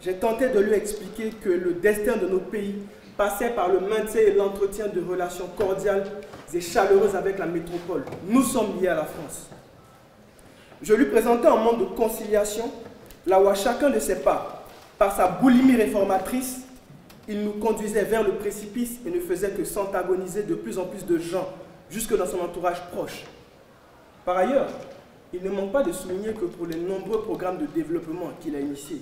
J'ai tenté de lui expliquer que le destin de nos pays passait par le maintien et l'entretien de relations cordiales et chaleureuses avec la métropole. Nous sommes liés à la France. Je lui présentais un monde de conciliation, là où à chacun de ses pas, par sa boulimie réformatrice, il nous conduisait vers le précipice et ne faisait que s'antagoniser de plus en plus de gens, jusque dans son entourage proche. Par ailleurs, il ne manque pas de souligner que pour les nombreux programmes de développement qu'il a initiés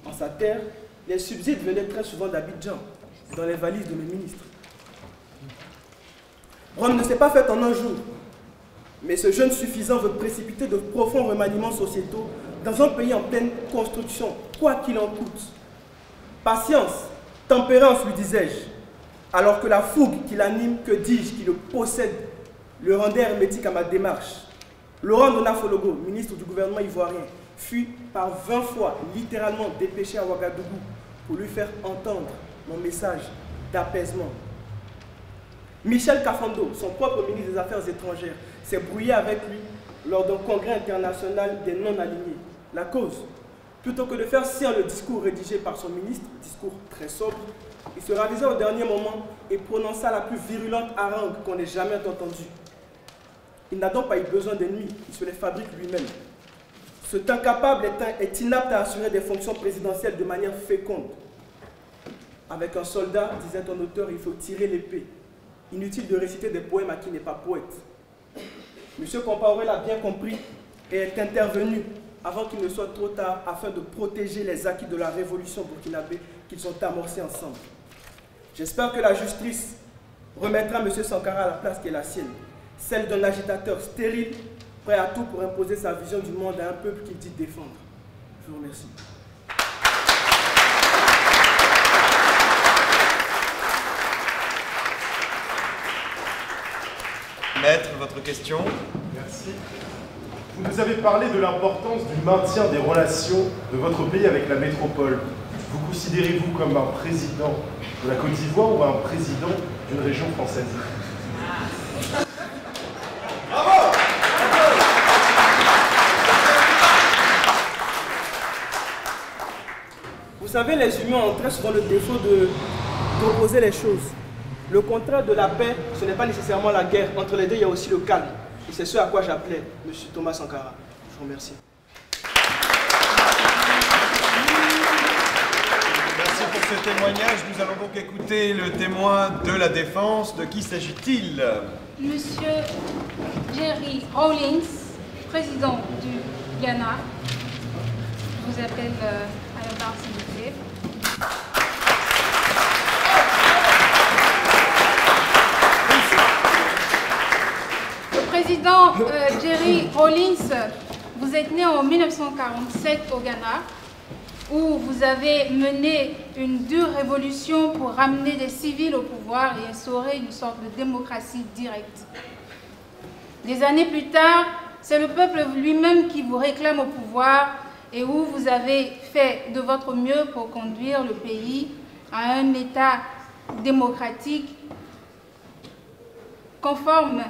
en sa terre, les subsides venaient très souvent d'Abidjan, dans les valises de mes ministres. Rome ne s'est pas faite en un jour, mais ce jeune suffisant veut précipiter de profonds remaniements sociétaux dans un pays en pleine construction, quoi qu'il en coûte. Patience, tempérance, lui disais-je, alors que la fougue qui l'anime, que dis-je, qui le possède, le rendait hermétique à ma démarche. Laurent Donafologo, ministre du gouvernement ivoirien, fut par 20 fois littéralement dépêché à Ouagadougou pour lui faire entendre mon message d'apaisement. Michel Kafando, son propre ministre des Affaires étrangères, s'est brouillé avec lui lors d'un congrès international des non-alignés. La cause, plutôt que de faire sien le discours rédigé par son ministre, discours très sobre, il se ravisa au dernier moment et prononça la plus virulente harangue qu'on ait jamais entendue. Il n'a donc pas eu besoin d'ennemis, il se les fabrique lui-même. Cet incapable est inapte à assurer des fonctions présidentielles de manière féconde. Avec un soldat, disait un auteur, il faut tirer l'épée. Inutile de réciter des poèmes à qui n'est pas poète. M. Compaoré l'a bien compris et est intervenu avant qu'il ne soit trop tard afin de protéger les acquis de la révolution burkinabé qu'ils ont amorcés ensemble. J'espère que la justice remettra M. Sankara à la place qui est la sienne, celle d'un agitateur stérile, prêt à tout pour imposer sa vision du monde à un peuple qu'il dit défendre. Je vous remercie. Maître, votre question? Merci. Vous nous avez parlé de l'importance du maintien des relations de votre pays avec la métropole. Vous considérez-vous comme un président de la Côte d'Ivoire ou un président d'une région française? Bravo! Vous savez, les humains ont très souvent le défaut d'opposer les choses. Le contraire de la paix, ce n'est pas nécessairement la guerre. Entre les deux, il y a aussi le calme. Et c'est ce à quoi j'appelais M. Thomas Sankara. Je vous remercie. Merci pour ce témoignage. Nous allons donc écouter le témoin de la défense. De qui s'agit-il? Monsieur Jerry Rawlings, président du Ghana. Je vous appelle à la barre, s'il vous plaît. Président Jerry Rawlings, vous êtes né en 1947 au Ghana, où vous avez mené une dure révolution pour ramener des civils au pouvoir et instaurer une sorte de démocratie directe. Des années plus tard, c'est le peuple lui-même qui vous réclame au pouvoir et où vous avez fait de votre mieux pour conduire le pays à un État démocratique conforme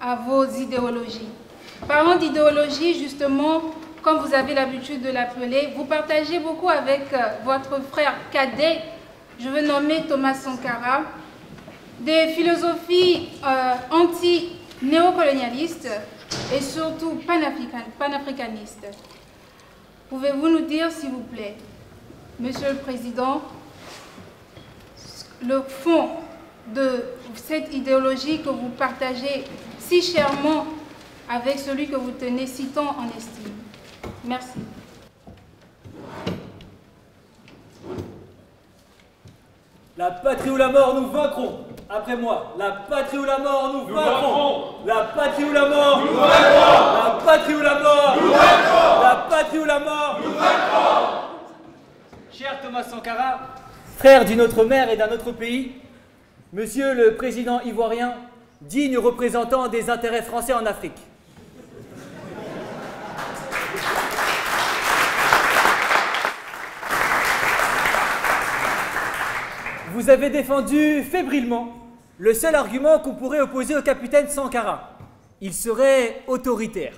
à vos idéologies. Parlant d'idéologie, justement, comme vous avez l'habitude de l'appeler, vous partagez beaucoup avec votre frère cadet, je veux nommer Thomas Sankara, des philosophies anti-néocolonialistes et surtout panafricaniste. Pouvez-vous nous dire, s'il vous plaît, Monsieur le Président, le fond de cette idéologie que vous partagez si chèrement avec celui que vous tenez si tant en estime? Merci. La patrie ou la mort, nous vaincrons. Après moi, la patrie ou la mort, nous vaincrons. La patrie ou la mort, nous vaincrons. La patrie ou la mort, nous vaincrons. La patrie ou la mort, nous vaincrons. Cher Thomas Sankara, frère d'une autre mère et d'un autre pays, Monsieur le Président ivoirien, digne représentant des intérêts français en Afrique. Vous avez défendu fébrilement le seul argument qu'on pourrait opposer au capitaine Sankara. Il serait autoritaire.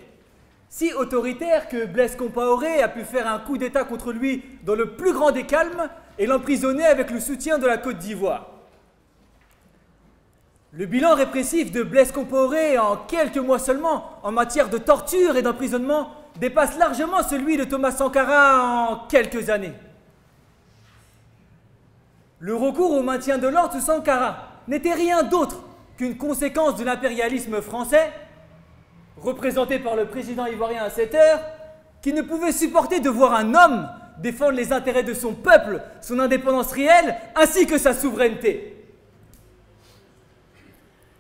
Si autoritaire que Blaise Compaoré a pu faire un coup d'État contre lui dans le plus grand des calmes et l'emprisonner avec le soutien de la Côte d'Ivoire. Le bilan répressif de Blaise Compaoré en quelques mois seulement, en matière de torture et d'emprisonnement, dépasse largement celui de Thomas Sankara en quelques années. Le recours au maintien de l'ordre sous Sankara n'était rien d'autre qu'une conséquence de l'impérialisme français, représenté par le président ivoirien à cette heure, qui ne pouvait supporter de voir un homme défendre les intérêts de son peuple, son indépendance réelle, ainsi que sa souveraineté.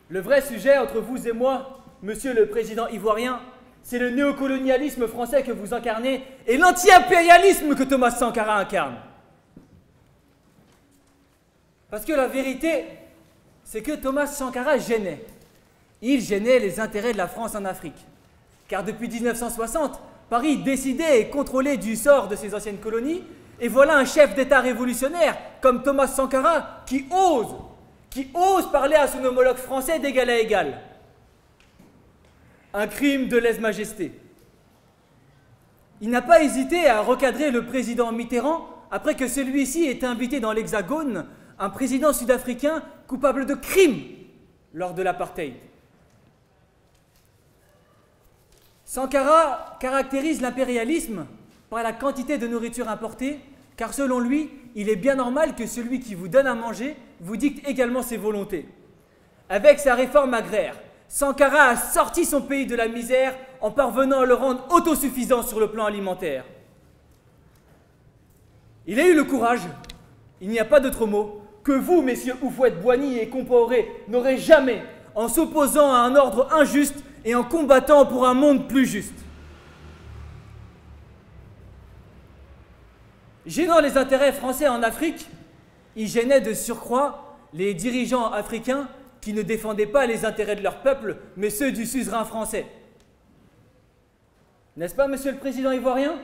Le vrai sujet entre vous et moi, monsieur le président ivoirien, c'est le néocolonialisme français que vous incarnez et l'anti-impérialisme que Thomas Sankara incarne. Parce que la vérité, c'est que Thomas Sankara gênait. Il gênait les intérêts de la France en Afrique. Car depuis 1960, Paris décidait et contrôlait du sort de ses anciennes colonies, et voilà un chef d'État révolutionnaire comme Thomas Sankara qui ose parler à son homologue français d'égal à égal. Un crime de lèse-majesté. Il n'a pas hésité à recadrer le président Mitterrand après que celui-ci ait invité dans l'Hexagone un président sud-africain coupable de crimes lors de l'apartheid. Sankara caractérise l'impérialisme par la quantité de nourriture importée, car selon lui, il est bien normal que celui qui vous donne à manger vous dicte également ses volontés. Avec sa réforme agraire, Sankara a sorti son pays de la misère en parvenant à le rendre autosuffisant sur le plan alimentaire. Il a eu le courage, il n'y a pas d'autre mot, que vous, messieurs Houphouët-Boigny et Compaoré, n'aurez jamais, en s'opposant à un ordre injuste et en combattant pour un monde plus juste. Gênant les intérêts français en Afrique, il gênait de surcroît les dirigeants africains qui ne défendaient pas les intérêts de leur peuple, mais ceux du suzerain français. N'est-ce pas, monsieur le président ivoirien ?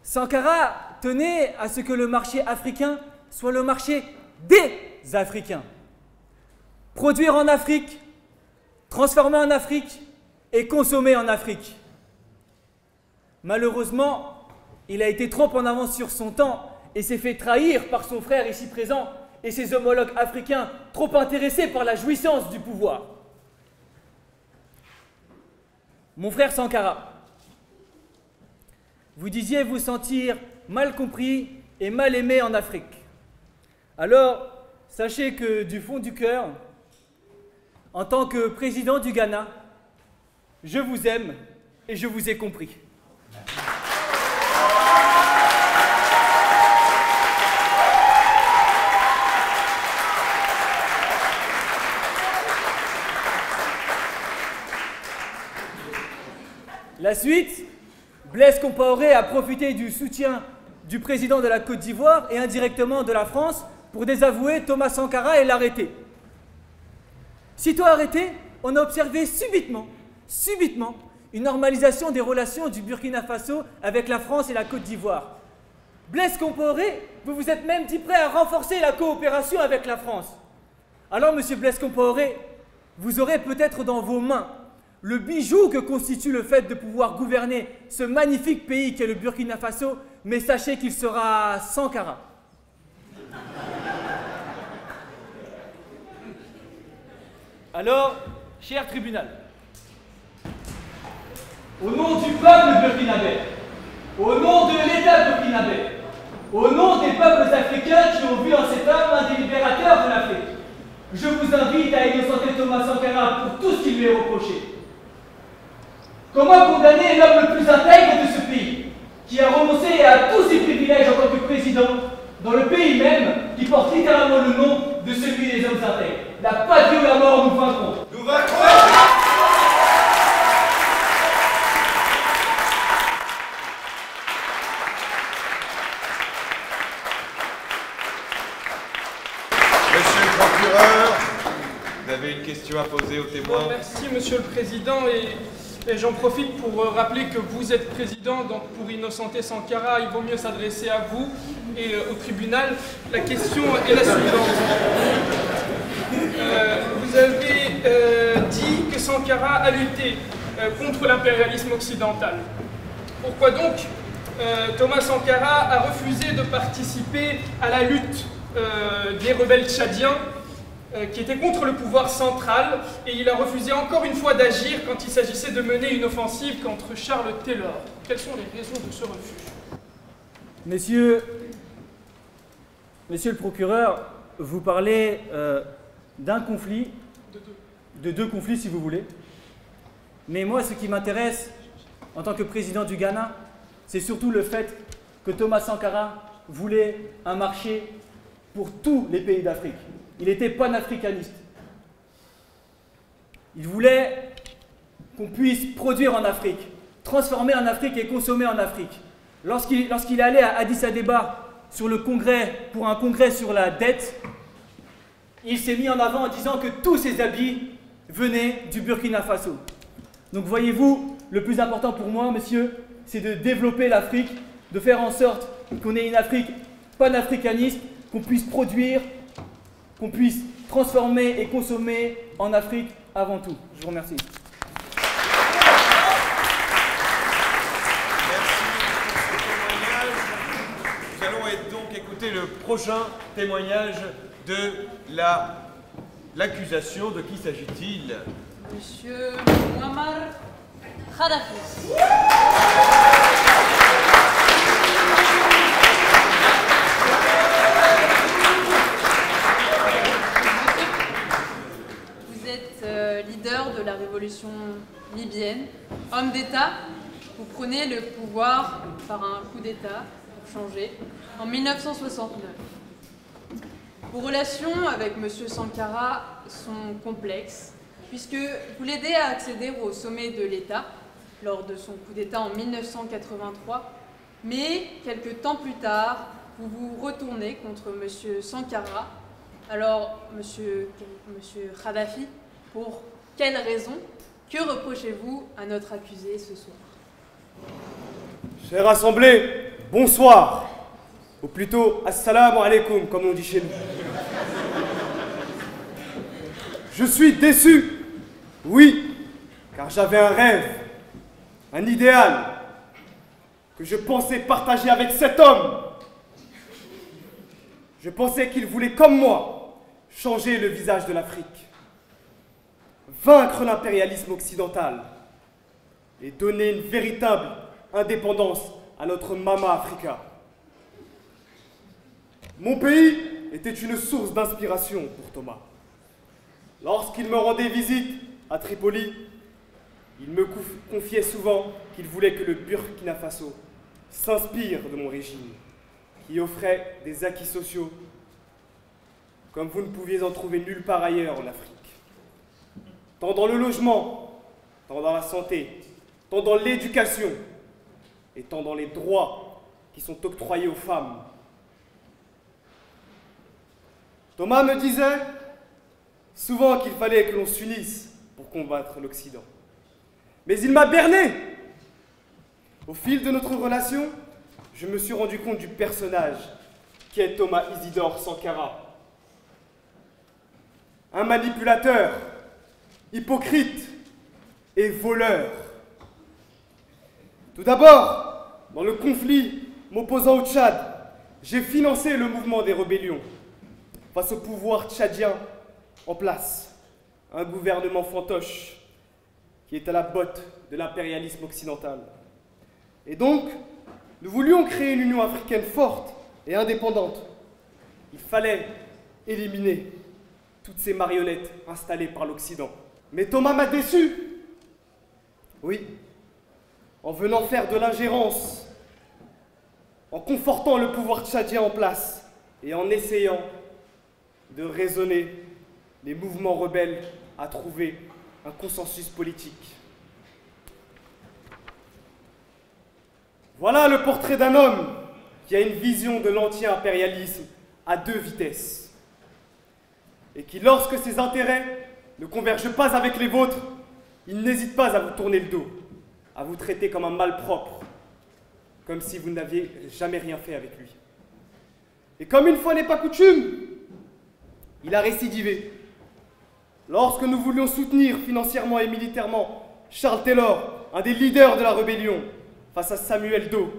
Sankara tenait à ce que le marché africain soit le marché des Africains. Produire en Afrique, transformer en Afrique et consommer en Afrique. Malheureusement, il a été trop en avance sur son temps et s'est fait trahir par son frère ici présent et ses homologues africains trop intéressés par la jouissance du pouvoir. Mon frère Sankara, vous disiez vous sentir mal compris et mal aimé en Afrique. Alors, sachez que du fond du cœur, en tant que président du Ghana, je vous aime et je vous ai compris. La suite, Blaise Compaoré a profité du soutien du président de la Côte d'Ivoire et indirectement de la France pour désavouer Thomas Sankara et l'arrêter. Sitôt arrêté, on a observé subitement, une normalisation des relations du Burkina Faso avec la France et la Côte d'Ivoire. Blaise Compaoré, vous vous êtes même dit prêt à renforcer la coopération avec la France. Alors, monsieur Blaise Compaoré, vous aurez peut-être dans vos mains le bijou que constitue le fait de pouvoir gouverner ce magnifique pays qu'est le Burkina Faso, mais sachez qu'il sera Sankara. Alors, cher tribunal, au nom du peuple burkinabé, au nom de l'État burkinabé, au nom des peuples africains qui ont vu en cet homme un des libérateurs de l'Afrique, je vous invite à innocenter Thomas Sankara pour tout ce qui lui est reproché. Comment condamner l'homme le plus intègre de ce pays, qui a renoncé à tous ses privilèges en tant que président, dans le pays même qui porte littéralement le nom de celui des hommes intègres? La patrie ou la mort, nous vaincrons. Nous vaincrons. Monsieur le procureur, vous avez une question à poser aux témoins? Merci, Monsieur le Président, et j'en profite pour rappeler que vous êtes président, donc pour innocenter Sankara, il vaut mieux s'adresser à vous et au tribunal. La question est la suivante. Vous avez dit que Sankara a lutté contre l'impérialisme occidental. Pourquoi donc Thomas Sankara a refusé de participer à la lutte des rebelles tchadiens qui étaient contre le pouvoir central, et il a refusé encore une fois d'agir quand il s'agissait de mener une offensive contre Charles Taylor? Quelles sont les raisons de ce refus? Monsieur le procureur, vous parlez d'un conflit, de deux conflits si vous voulez, mais moi ce qui m'intéresse en tant que président du Ghana, c'est surtout le fait que Thomas Sankara voulait un marché pour tous les pays d'Afrique. Il était panafricaniste. Il voulait qu'on puisse produire en Afrique, transformer en Afrique et consommer en Afrique. Lorsqu'il allait à Addis Abeba pour un congrès sur la dette, il s'est mis en avant en disant que tous ses habits venaient du Burkina Faso. Donc voyez-vous, le plus important pour moi, monsieur, c'est de développer l'Afrique, de faire en sorte qu'on ait une Afrique panafricaniste, qu'on puisse produire, qu'on puisse transformer et consommer en Afrique avant tout. Je vous remercie. Merci pour ce témoignage. Nous allons donc écouter le prochain témoignage de l'accusation. De qui s'agit-il? Monsieur Muammar Kadhafi. Vous êtes leader de la révolution libyenne, homme d'État. Vous prenez le pouvoir par un coup d'État pour changer en 1969. Vos relations avec M. Sankara sont complexes, puisque vous l'aidez à accéder au sommet de l'État lors de son coup d'État en 1983, mais quelques temps plus tard, vous vous retournez contre M. Sankara. Alors, Monsieur Kadhafi, pour quelle raison? Que reprochez-vous à notre accusé ce soir? Chère Assemblée, bonsoir, ou plutôt assalamu alaikum, comme on dit chez nous. Je suis déçu, oui, car j'avais un rêve, un idéal, que je pensais partager avec cet homme. Je pensais qu'il voulait, comme moi, changer le visage de l'Afrique, vaincre l'impérialisme occidental et donner une véritable indépendance à notre Mama Africa. Mon pays était une source d'inspiration pour Thomas. Lorsqu'il me rendait visite à Tripoli, il me confiait souvent qu'il voulait que le Burkina Faso s'inspire de mon régime, qui offrait des acquis sociaux comme vous ne pouviez en trouver nulle part ailleurs en Afrique. Tant dans le logement, tant dans la santé, tant dans l'éducation, et tant dans les droits qui sont octroyés aux femmes. Thomas me disait souvent qu'il fallait que l'on s'unisse pour combattre l'Occident. Mais il m'a berné. Au fil de notre relation, je me suis rendu compte du personnage qui est Thomas Isidore Sankara. Un manipulateur, hypocrite et voleur. Tout d'abord, dans le conflit m'opposant au Tchad, j'ai financé le mouvement des rébellions face au pouvoir tchadien en place. un gouvernement fantoche qui est à la botte de l'impérialisme occidental. Et donc, nous voulions créer une Union africaine forte et indépendante. Il fallait éliminer toutes ces marionnettes installées par l'Occident. Mais Thomas m'a déçu. Oui, en venant faire de l'ingérence, en confortant le pouvoir tchadien en place et en essayant de raisonner les mouvements rebelles à trouver un consensus politique. Voilà le portrait d'un homme qui a une vision de l'anti-impérialisme à 2 vitesses et qui, lorsque ses intérêts ne convergent pas avec les vôtres, il n'hésite pas à vous tourner le dos, à vous traiter comme un malpropre, comme si vous n'aviez jamais rien fait avec lui. Et comme une fois n'est pas coutume, il a récidivé. Lorsque nous voulions soutenir financièrement et militairement Charles Taylor, un des leaders de la rébellion, face à Samuel Doe,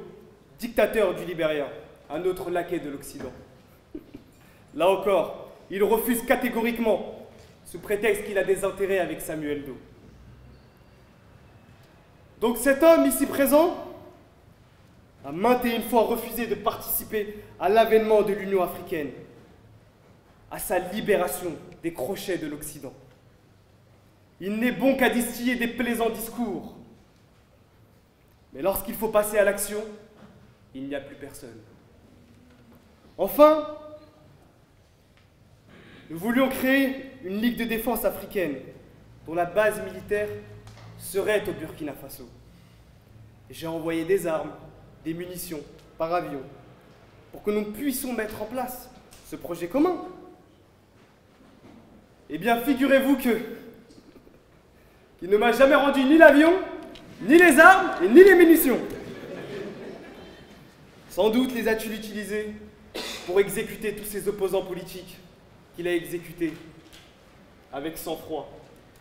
dictateur du Libéria, un autre laquais de l'Occident. Là encore, il refuse catégoriquement, sous prétexte qu'il a des intérêts avec Samuel Doe. Donc cet homme ici présent a maintes et une fois refusé de participer à l'avènement de l'Union africaine, à sa libération des crochets de l'Occident. Il n'est bon qu'à distiller des plaisants discours. Mais lorsqu'il faut passer à l'action, il n'y a plus personne. Enfin, nous voulions créer une ligue de défense africaine dont la base militaire serait au Burkina Faso. J'ai envoyé des armes, des munitions par avion pour que nous puissions mettre en place ce projet commun. Eh bien, figurez-vous qu'il ne m'a jamais rendu ni l'avion, ni les armes et ni les munitions. Sans doute les a-t-il utilisés pour exécuter tous ses opposants politiques qu'il a exécutés avec sang-froid,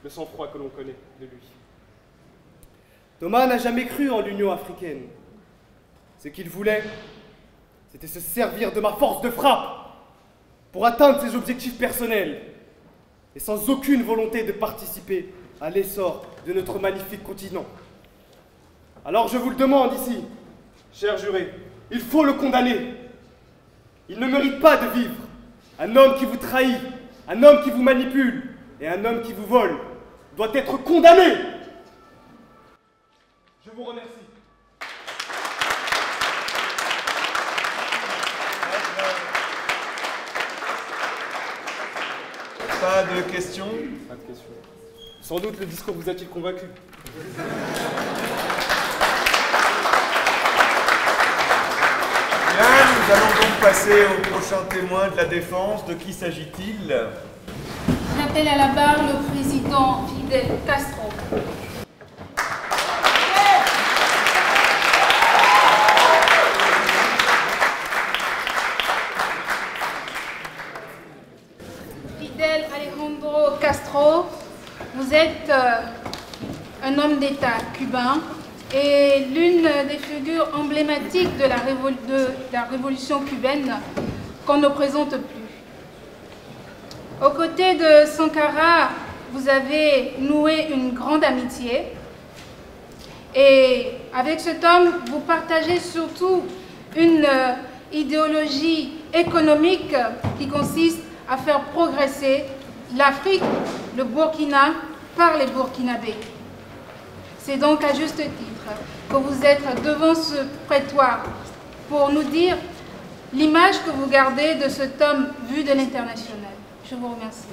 le sang-froid que l'on connaît de lui. Thomas n'a jamais cru en l'Union africaine. Ce qu'il voulait, c'était se servir de ma force de frappe pour atteindre ses objectifs personnels et sans aucune volonté de participer à l'essor de notre magnifique continent. Alors je vous le demande ici, chers jurés, il faut le condamner. Il ne mérite pas de vivre. Un homme qui vous trahit, un homme qui vous manipule et un homme qui vous vole doit être condamné. Je vous remercie. Pas de questions? Pas de questions. Sans doute le discours vous a-t-il convaincu? Bien, nous allons donc passer au prochain témoin de la défense. De qui s'agit-il? J'appelle à la barre le président Fidel Castro. Fidel Alejandro Castro, vous êtes un homme d'État cubain et l'une des figures emblématiques de la révolution cubaine qu'on ne présente plus. Aux côtés de Sankara, vous avez noué une grande amitié et avec cet homme, vous partagez surtout une idéologie économique qui consiste à faire progresser l'Afrique, le Burkina, par les Burkinabés. C'est donc à juste titre que vous êtes devant ce prétoire pour nous dire l'image que vous gardez de cet homme vu de l'international. Je vous remercie.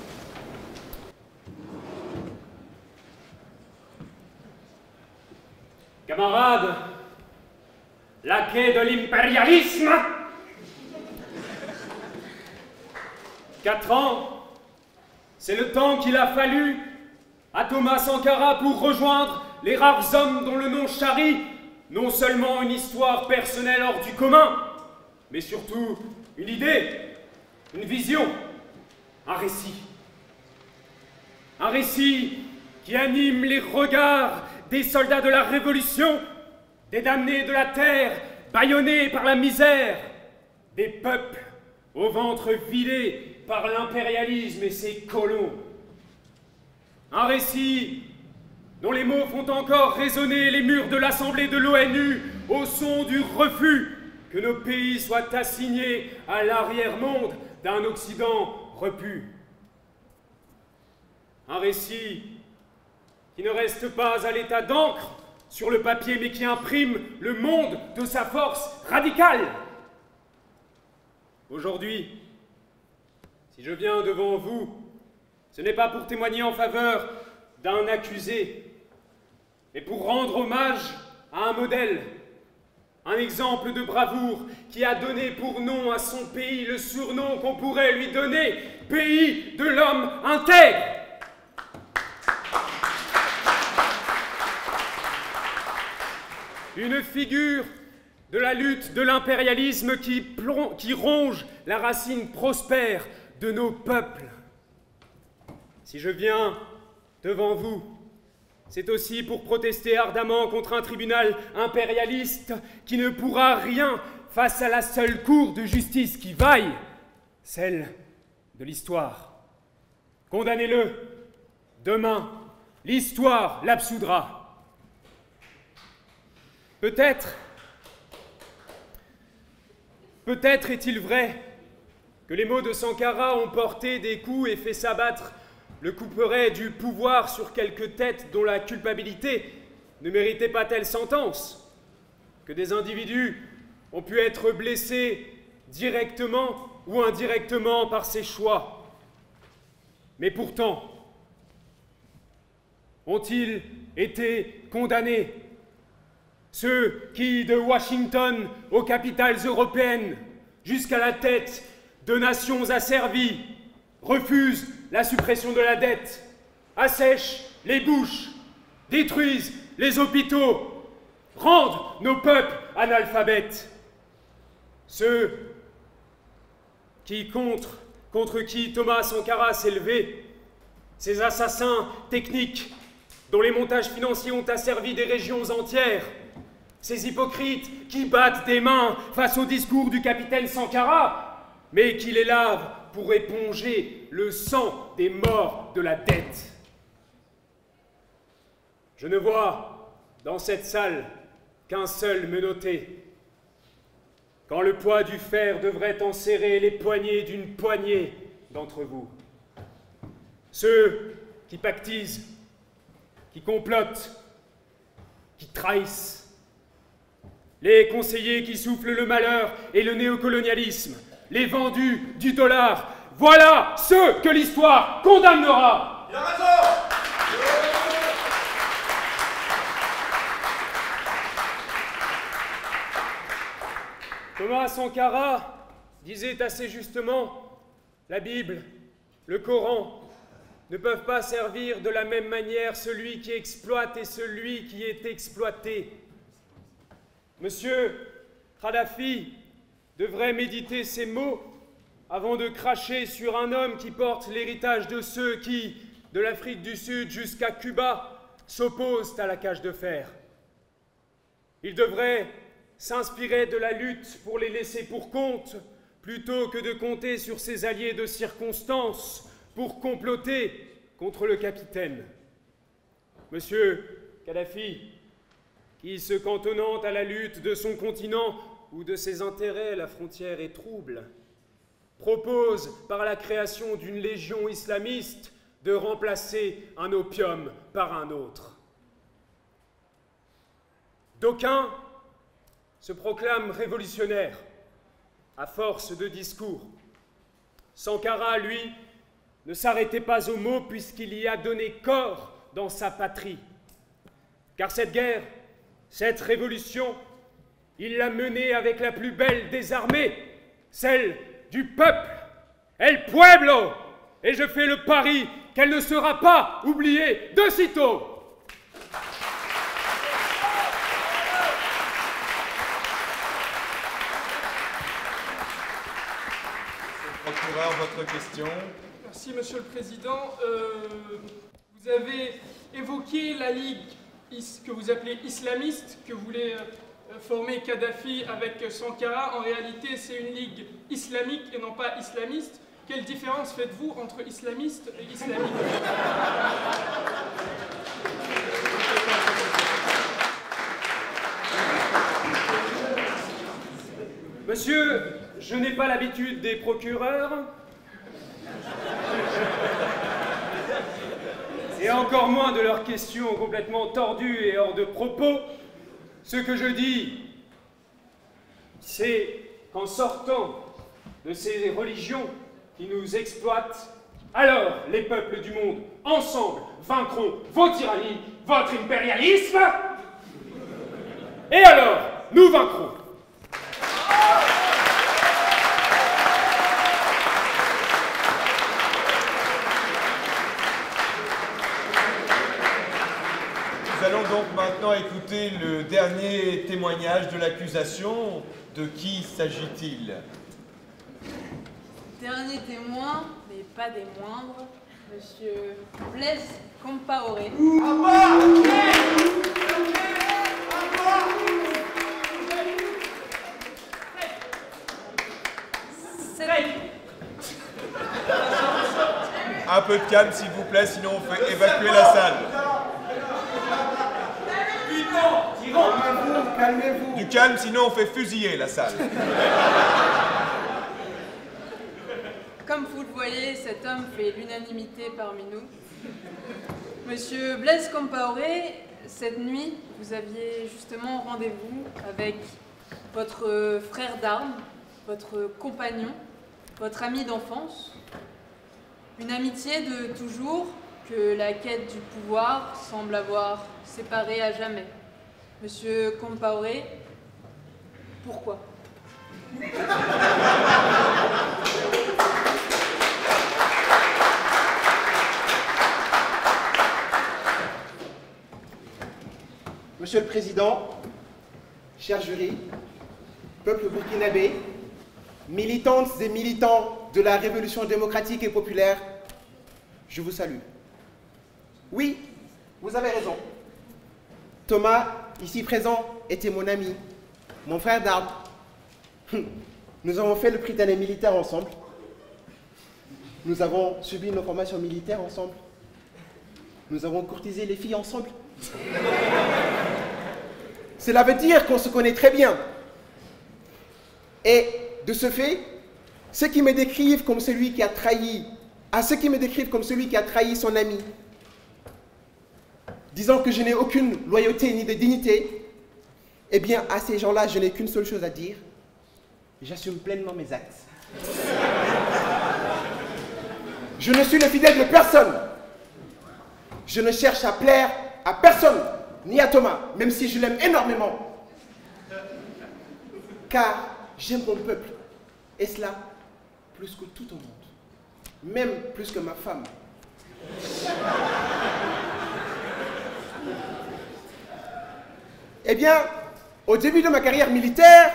Camarades, laquais de l'impérialisme, 4 ans, c'est le temps qu'il a fallu à Thomas Sankara pour rejoindre les rares hommes dont le nom charrie non seulement une histoire personnelle hors du commun, mais surtout une idée, une vision, un récit. Un récit qui anime les regards des soldats de la Révolution, des damnés de la terre, bâillonnés par la misère, des peuples au ventre vidé par l'impérialisme et ses colons. Un récit dont les mots font encore résonner les murs de l'Assemblée de l'ONU au son du refus que nos pays soient assignés à l'arrière-monde d'un Occident repu. Un récit qui ne reste pas à l'état d'encre sur le papier, mais qui imprime le monde de sa force radicale. Aujourd'hui, si je viens devant vous, ce n'est pas pour témoigner en faveur d'un accusé, mais pour rendre hommage à un modèle, un exemple de bravoure qui a donné pour nom à son pays le surnom qu'on pourrait lui donner, pays de l'homme intègre. Une figure de la lutte de l'impérialisme qui ronge la racine prospère de nos peuples. Si je viens devant vous, c'est aussi pour protester ardemment contre un tribunal impérialiste qui ne pourra rien face à la seule cour de justice qui vaille, celle de l'histoire. Condamnez-le. Demain, l'histoire l'absoudra. Peut-être est-il vrai que les mots de Sankara ont porté des coups et fait s'abattre le couperet du pouvoir sur quelques têtes dont la culpabilité ne méritait pas telle sentence, que des individus ont pu être blessés directement ou indirectement par ces choix. Mais pourtant, ont-ils été condamnés? Ceux qui, de Washington aux capitales européennes, jusqu'à la tête de nations asservies, refusent la suppression de la dette, assèchent les bouches, détruisent les hôpitaux, rendent nos peuples analphabètes. Ceux qui contre qui Thomas Sankara s'est levé, ces assassins techniques dont les montages financiers ont asservi des régions entières, ces hypocrites qui battent des mains face au discours du capitaine Sankara, mais qui les lavent pour éponger le sang des morts de la dette. Je ne vois dans cette salle qu'un seul menotté, quand le poids du fer devrait enserrer les poignets d'une poignée d'entre vous. Ceux qui pactisent, qui complotent, qui trahissent, les conseillers qui soufflent le malheur et le néocolonialisme, les vendus du dollar, voilà ceux que l'histoire condamnera. Il a raison. Thomas Sankara disait assez justement, la Bible, le Coran, ne peuvent pas servir de la même manière celui qui exploite et celui qui est exploité. Monsieur Kadhafi devrait méditer ces mots avant de cracher sur un homme qui porte l'héritage de ceux qui, de l'Afrique du Sud jusqu'à Cuba, s'opposent à la cage de fer. Il devrait s'inspirer de la lutte pour les laisser pour compte, plutôt que de compter sur ses alliés de circonstance pour comploter contre le capitaine. Monsieur Kadhafi, qui, se cantonnant à la lutte de son continent ou de ses intérêts, la frontière est trouble, propose par la création d'une légion islamiste de remplacer un opium par un autre. D'aucuns se proclament révolutionnaires à force de discours. Sankara, lui, ne s'arrêtait pas aux mots puisqu'il y a donné corps dans sa patrie. Car cette guerre, cette révolution, il l'a menée avec la plus belle des armées, celle du peuple, El Pueblo, et je fais le pari qu'elle ne sera pas oubliée de sitôt. Procureur, votre question. Merci, Monsieur le Président. Vous avez évoqué la Ligue que vous appelez islamiste, que voulait former Kadhafi avec Sankara. En réalité, c'est une ligue islamique et non pas islamiste. quelle différence faites-vous entre islamiste et islamique? Monsieur, je n'ai pas l'habitude des procureurs. Et encore moins de leurs questions complètement tordues et hors de propos. Ce que je dis, c'est qu'en sortant de ces religions qui nous exploitent, alors les peuples du monde, ensemble, vaincront vos tyrannies, votre impérialisme, et alors, nous vaincrons. Nous allons donc maintenant écouter le dernier témoignage de l'accusation. De qui s'agit-il? Dernier témoin, mais pas des moindres, Monsieur Blaise Compaoré. Un peu de calme s'il vous plaît, sinon on fait évacuer la salle. Calmez-vous. Du calme, sinon on fait fusiller la salle. Comme vous le voyez, cet homme fait l'unanimité parmi nous. Monsieur Blaise Compaoré, cette nuit, vous aviez justement rendez-vous avec votre frère d'armes, votre compagnon, votre ami d'enfance. Une amitié de toujours que la quête du pouvoir semble avoir séparé à jamais. Monsieur Compaoré, pourquoi? Monsieur le Président, cher jury, peuple burkinabé, militantes et militants de la Révolution démocratique et populaire, je vous salue. Oui, vous avez raison. Thomas, ici présent, était mon ami, mon frère d'armes. Nous avons fait le Prytanée militaire ensemble. Nous avons subi nos formations militaires ensemble. Nous avons courtisé les filles ensemble. Cela veut dire qu'on se connaît très bien. Et de ce fait, ceux qui me décrivent comme celui qui a trahi, ceux qui me décrivent comme celui qui a trahi son ami, disant que je n'ai aucune loyauté ni de dignité, eh bien, à ces gens-là, je n'ai qu'une seule chose à dire. J'assume pleinement mes actes. Je ne suis le fidèle de personne. Je ne cherche à plaire à personne, ni à Thomas, même si je l'aime énormément. Car j'aime mon peuple, et cela plus que tout au monde, même plus que ma femme. Eh bien, au début de ma carrière militaire,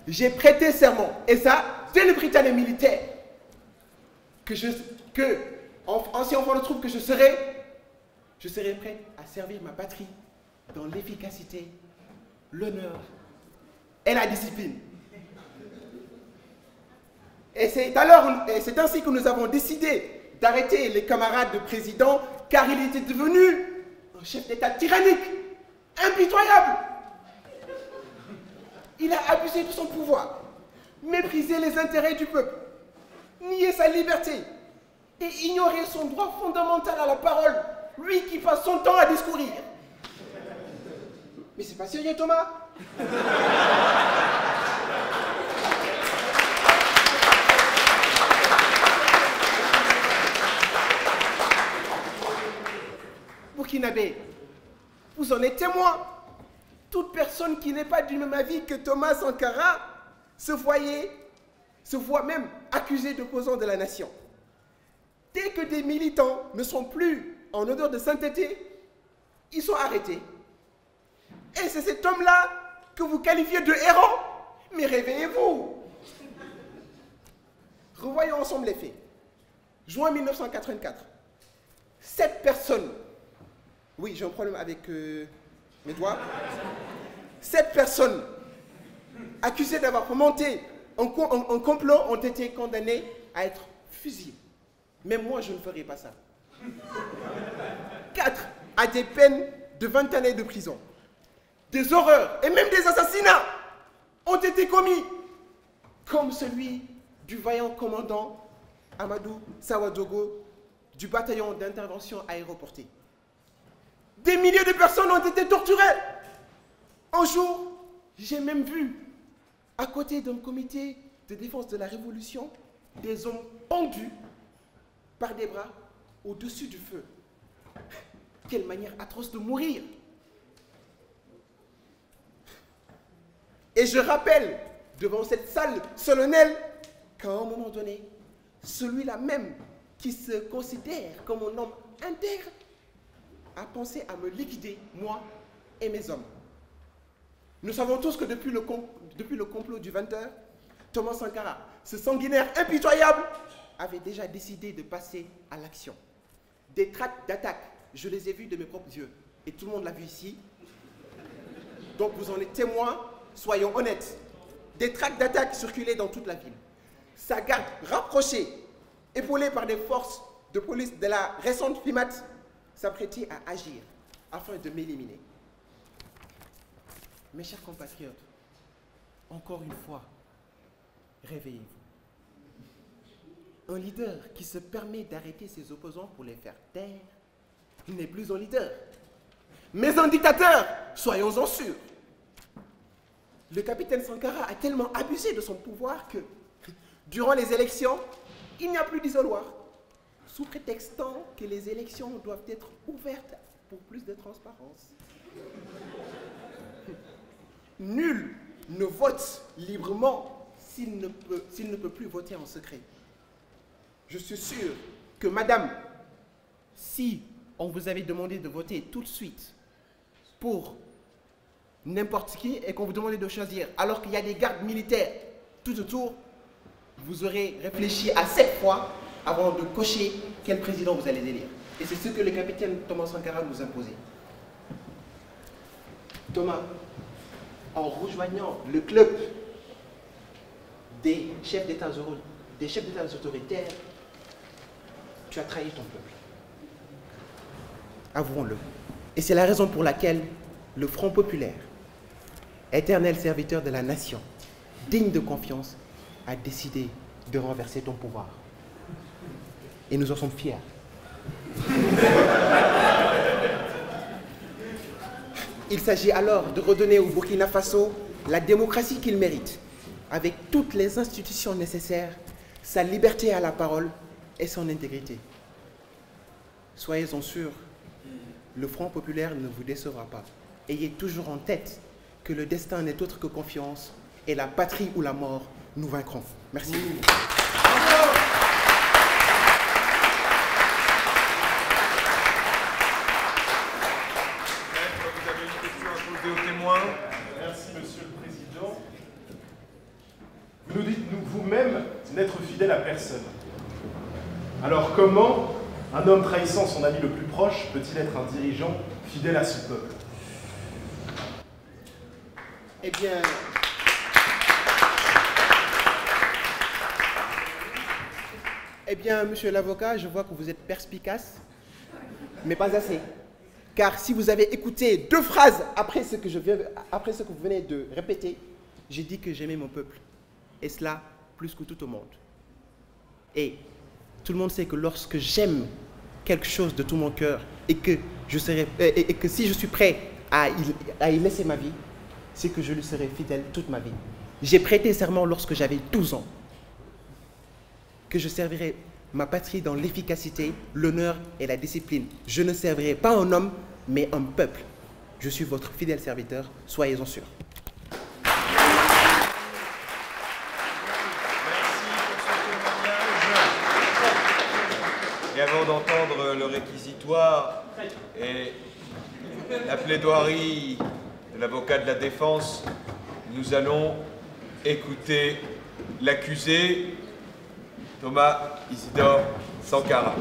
j'ai prêté serment, et ça, dès le Prytanée militaire, ancien enfant de troupe que je serai prêt à servir ma patrie dans l'efficacité, l'honneur et la discipline. Et c'est ainsi que nous avons décidé d'arrêter les camarades de président, car il était devenu un chef d'État tyrannique, impitoyable. Il a abusé de son pouvoir, méprisé les intérêts du peuple, nié sa liberté et ignoré son droit fondamental à la parole, lui qui passe son temps à discourir. Mais c'est pas sérieux, Thomas? Burkinabé, vous en êtes témoin. Toute personne qui n'est pas du même avis que Thomas Sankara se voit même accusé d'opposant de la nation. Dès que des militants ne sont plus en odeur de sainteté, ils sont arrêtés. Et c'est cet homme-là que vous qualifiez de héros. Mais réveillez-vous. Revoyons ensemble les faits. Juin 1984. 7 personnes. Oui, j'ai un problème avec mes doigts. 7 personnes accusées d'avoir fomenté un complot ont été condamnées à être fusillé. Mais moi, je ne ferai pas ça. 4 à des peines de 20 années de prison. Des horreurs et même des assassinats ont été commis, comme celui du vaillant commandant Amadou Sawadogo du bataillon d'intervention aéroportée. Des milliers de personnes ont été torturées. Un jour, j'ai même vu, à côté d'un comité de défense de la Révolution, des hommes pendus par des bras au-dessus du feu. Quelle manière atroce de mourir! Et je rappelle, devant cette salle solennelle, qu'à un moment donné, celui-là même qui se considère comme un homme intègre a pensé à me liquider, moi et mes hommes. Nous savons tous que depuis le complot du 20h, Thomas Sankara, ce sanguinaire impitoyable, avait déjà décidé de passer à l'action. Des tracts d'attaque, je les ai vus de mes propres yeux, et tout le monde l'a vu ici. Donc vous en êtes témoins, soyons honnêtes. Des tracts d'attaque circulaient dans toute la ville. Sa garde rapprochée, épaulée par des forces de police de la récente FIMAT, s'apprêtait à agir afin de m'éliminer. Mes chers compatriotes, encore une fois, réveillez-vous. Un leader qui se permet d'arrêter ses opposants pour les faire taire n'est plus un leader, mais un dictateur, soyons-en sûrs. Le capitaine Sankara a tellement abusé de son pouvoir que, durant les élections, il n'y a plus d'isoloir, sous prétextant que les élections doivent être ouvertes pour plus de transparence. Nul ne vote librement s'il ne peut plus voter en secret. Je suis sûr que madame, si on vous avait demandé de voter tout de suite pour n'importe qui et qu'on vous demandait de choisir alors qu'il y a des gardes militaires tout autour, vous aurez réfléchi à 7 fois avant de cocher quel président vous allez élire. Et c'est ce que le capitaine Thomas Sankara nous imposait. Thomas, en rejoignant le club des chefs d'État autoritaires, tu as trahi ton peuple. Avouons-le. Et c'est la raison pour laquelle le Front populaire, éternel serviteur de la nation, digne de confiance, a décidé de renverser ton pouvoir. Et nous en sommes fiers. Il s'agit alors de redonner au Burkina Faso la démocratie qu'il mérite, avec toutes les institutions nécessaires, sa liberté à la parole et son intégrité. Soyez-en sûrs, le Front populaire ne vous décevra pas. Ayez toujours en tête que le destin n'est autre que confiance et la patrie ou la mort, nous vaincrons. Merci. Merci, Monsieur le Président. Vous nous dites vous-même n'être fidèle à personne. Alors comment un homme trahissant son ami le plus proche peut-il être un dirigeant fidèle à son peuple? Eh bien, monsieur l'avocat, je vois que vous êtes perspicace, mais pas assez. Car si vous avez écouté 2 phrases après ce que vous venez de répéter, j'ai dit que j'aimais mon peuple. Et cela plus que tout au monde. Et tout le monde sait que lorsque j'aime quelque chose de tout mon cœur et que si je suis prêt à y laisser ma vie, c'est que je lui serai fidèle toute ma vie. J'ai prêté serment lorsque j'avais 12 ans que je servirai ma patrie dans l'efficacité, l'honneur et la discipline. Je ne servirai pas un homme, mais un peuple. Je suis votre fidèle serviteur, soyez-en sûrs. Et avant d'entendre le réquisitoire et la plaidoirie de l'avocat de la défense, nous allons écouter l'accusé Thomas Isidore Sankara.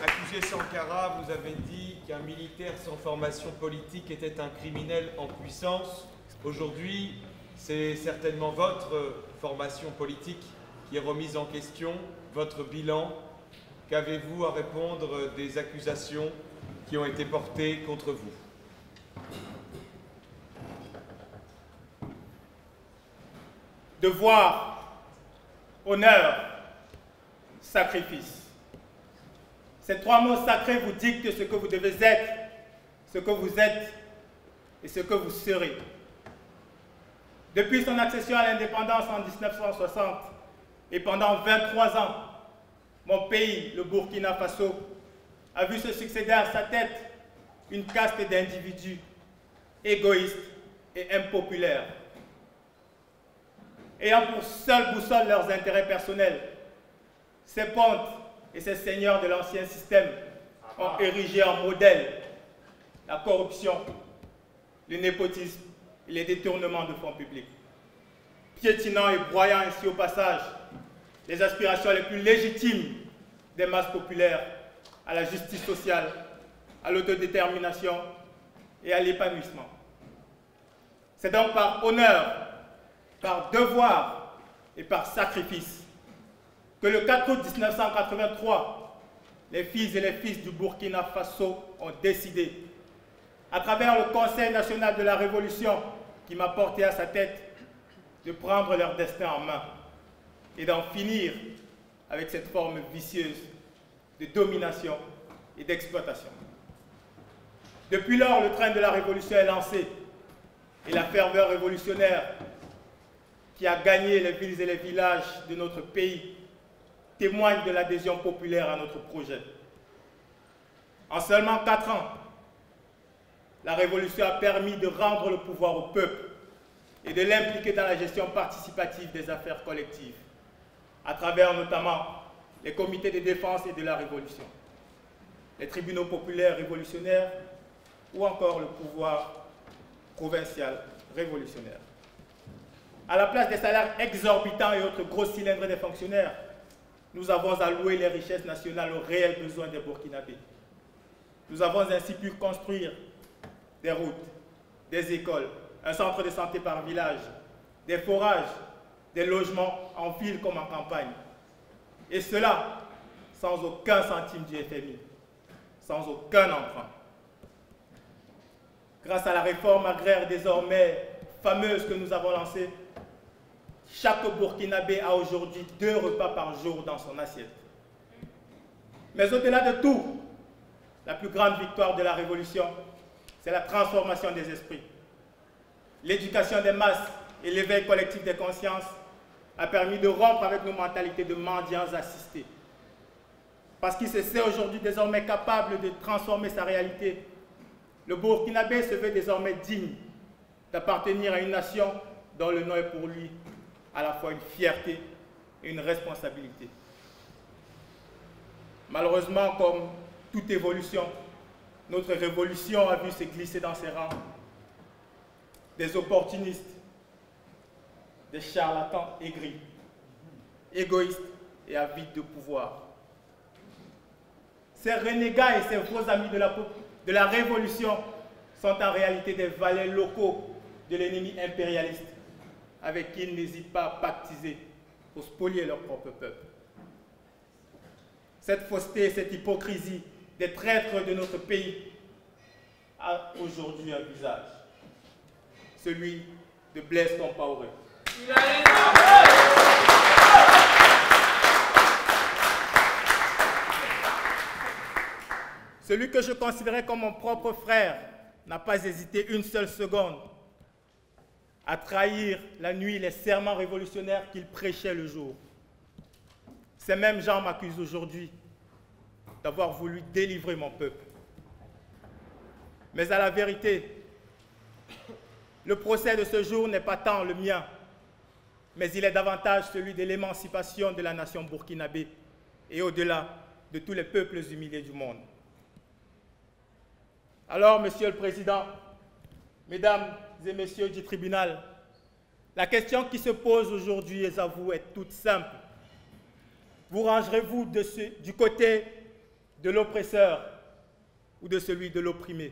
Accusé Sankara Sankara, vous avez dit qu'un militaire sans formation politique était un criminel en puissance. Aujourd'hui, c'est certainement votre formation politique qui est remise en question, votre bilan. Qu'avez-vous à répondre des accusations qui ont été portées contre vous? Devoir, honneur, sacrifice. Ces trois mots sacrés vous dictent ce que vous devez être, ce que vous êtes et ce que vous serez. Depuis son accession à l'indépendance en 1960 et pendant 23 ans, mon pays, le Burkina Faso, a vu se succéder à sa tête une caste d'individus égoïstes et impopulaires, ayant pour seule boussole leurs intérêts personnels. Ces pontes et ces seigneurs de l'ancien système ont érigé en modèle la corruption, le népotisme et les détournements de fonds publics, piétinant et broyant ainsi au passage les aspirations les plus légitimes des masses populaires à la justice sociale, à l'autodétermination et à l'épanouissement. C'est donc par honneur, par devoir et par sacrifice que le 4 août 1983, les filles et les fils du Burkina Faso ont décidé, à travers le Conseil national de la Révolution qui m'a porté à sa tête, de prendre leur destin en main et d'en finir avec cette forme vicieuse de domination et d'exploitation. Depuis lors, le train de la Révolution est lancé et la ferveur révolutionnaire qui a gagné les villes et les villages de notre pays témoigne de l'adhésion populaire à notre projet. En seulement 4 ans, la Révolution a permis de rendre le pouvoir au peuple et de l'impliquer dans la gestion participative des affaires collectives, à travers notamment les comités de défense et de la Révolution, les tribunaux populaires révolutionnaires ou encore le pouvoir provincial révolutionnaire. À la place des salaires exorbitants et autres gros cylindres des fonctionnaires, nous avons alloué les richesses nationales aux réels besoins des Burkinabés. Nous avons ainsi pu construire des routes, des écoles, un centre de santé par village, des forages, des logements en ville comme en campagne. Et cela sans aucun centime du FMI, sans aucun emprunt. Grâce à la réforme agraire désormais fameuse que nous avons lancée, chaque Burkinabé a aujourd'hui 2 repas par jour dans son assiette. Mais au-delà de tout, la plus grande victoire de la Révolution, c'est la transformation des esprits. L'éducation des masses et l'éveil collectif des consciences a permis de rompre avec nos mentalités de mendiants assistés. Parce qu'il se sait aujourd'hui désormais capable de transformer sa réalité, le Burkinabé se veut désormais digne d'appartenir à une nation dont le nom est pour lui à la fois une fierté et une responsabilité. Malheureusement, comme toute évolution, notre révolution a vu se glisser dans ses rangs des opportunistes, des charlatans aigris, égoïstes et avides de pouvoir. Ces renégats et ces faux amis de la révolution sont en réalité des valets locaux de l'ennemi impérialiste avec qui ils n'hésitent pas à pactiser pour spolier leur propre peuple. Cette fausseté et cette hypocrisie des traîtres de notre pays a aujourd'hui un visage, celui de Blaise Compaoré. Celui que je considérais comme mon propre frère n'a pas hésité une seule seconde à trahir la nuit les serments révolutionnaires qu'il prêchait le jour. Ces mêmes gens m'accusent aujourd'hui d'avoir voulu délivrer mon peuple. Mais à la vérité, le procès de ce jour n'est pas tant le mien, mais il est davantage celui de l'émancipation de la nation burkinabé et au-delà de tous les peuples humiliés du monde. Alors, Monsieur le Président, Mesdames et Messieurs du tribunal, la question qui se pose aujourd'hui à vous est toute simple. Vous rangerez-vous du côté de l'oppresseur ou de celui de l'opprimé?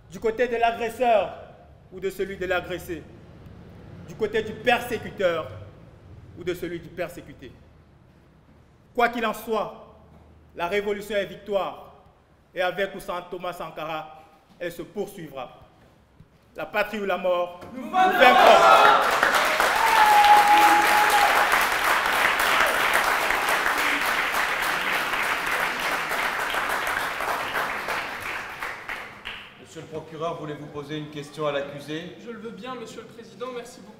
Du côté de l'agresseur ou de celui de l'agressé? Du côté du persécuteur ou de celui du persécuté? Quoi qu'il en soit, la révolution est victoire, et avec ou sans Thomas Sankara, elle se poursuivra. La patrie ou la mort, nous vaincrons. Monsieur le procureur, voulez-vous poser une question à l'accusé? Je le veux bien, Monsieur le Président, merci beaucoup.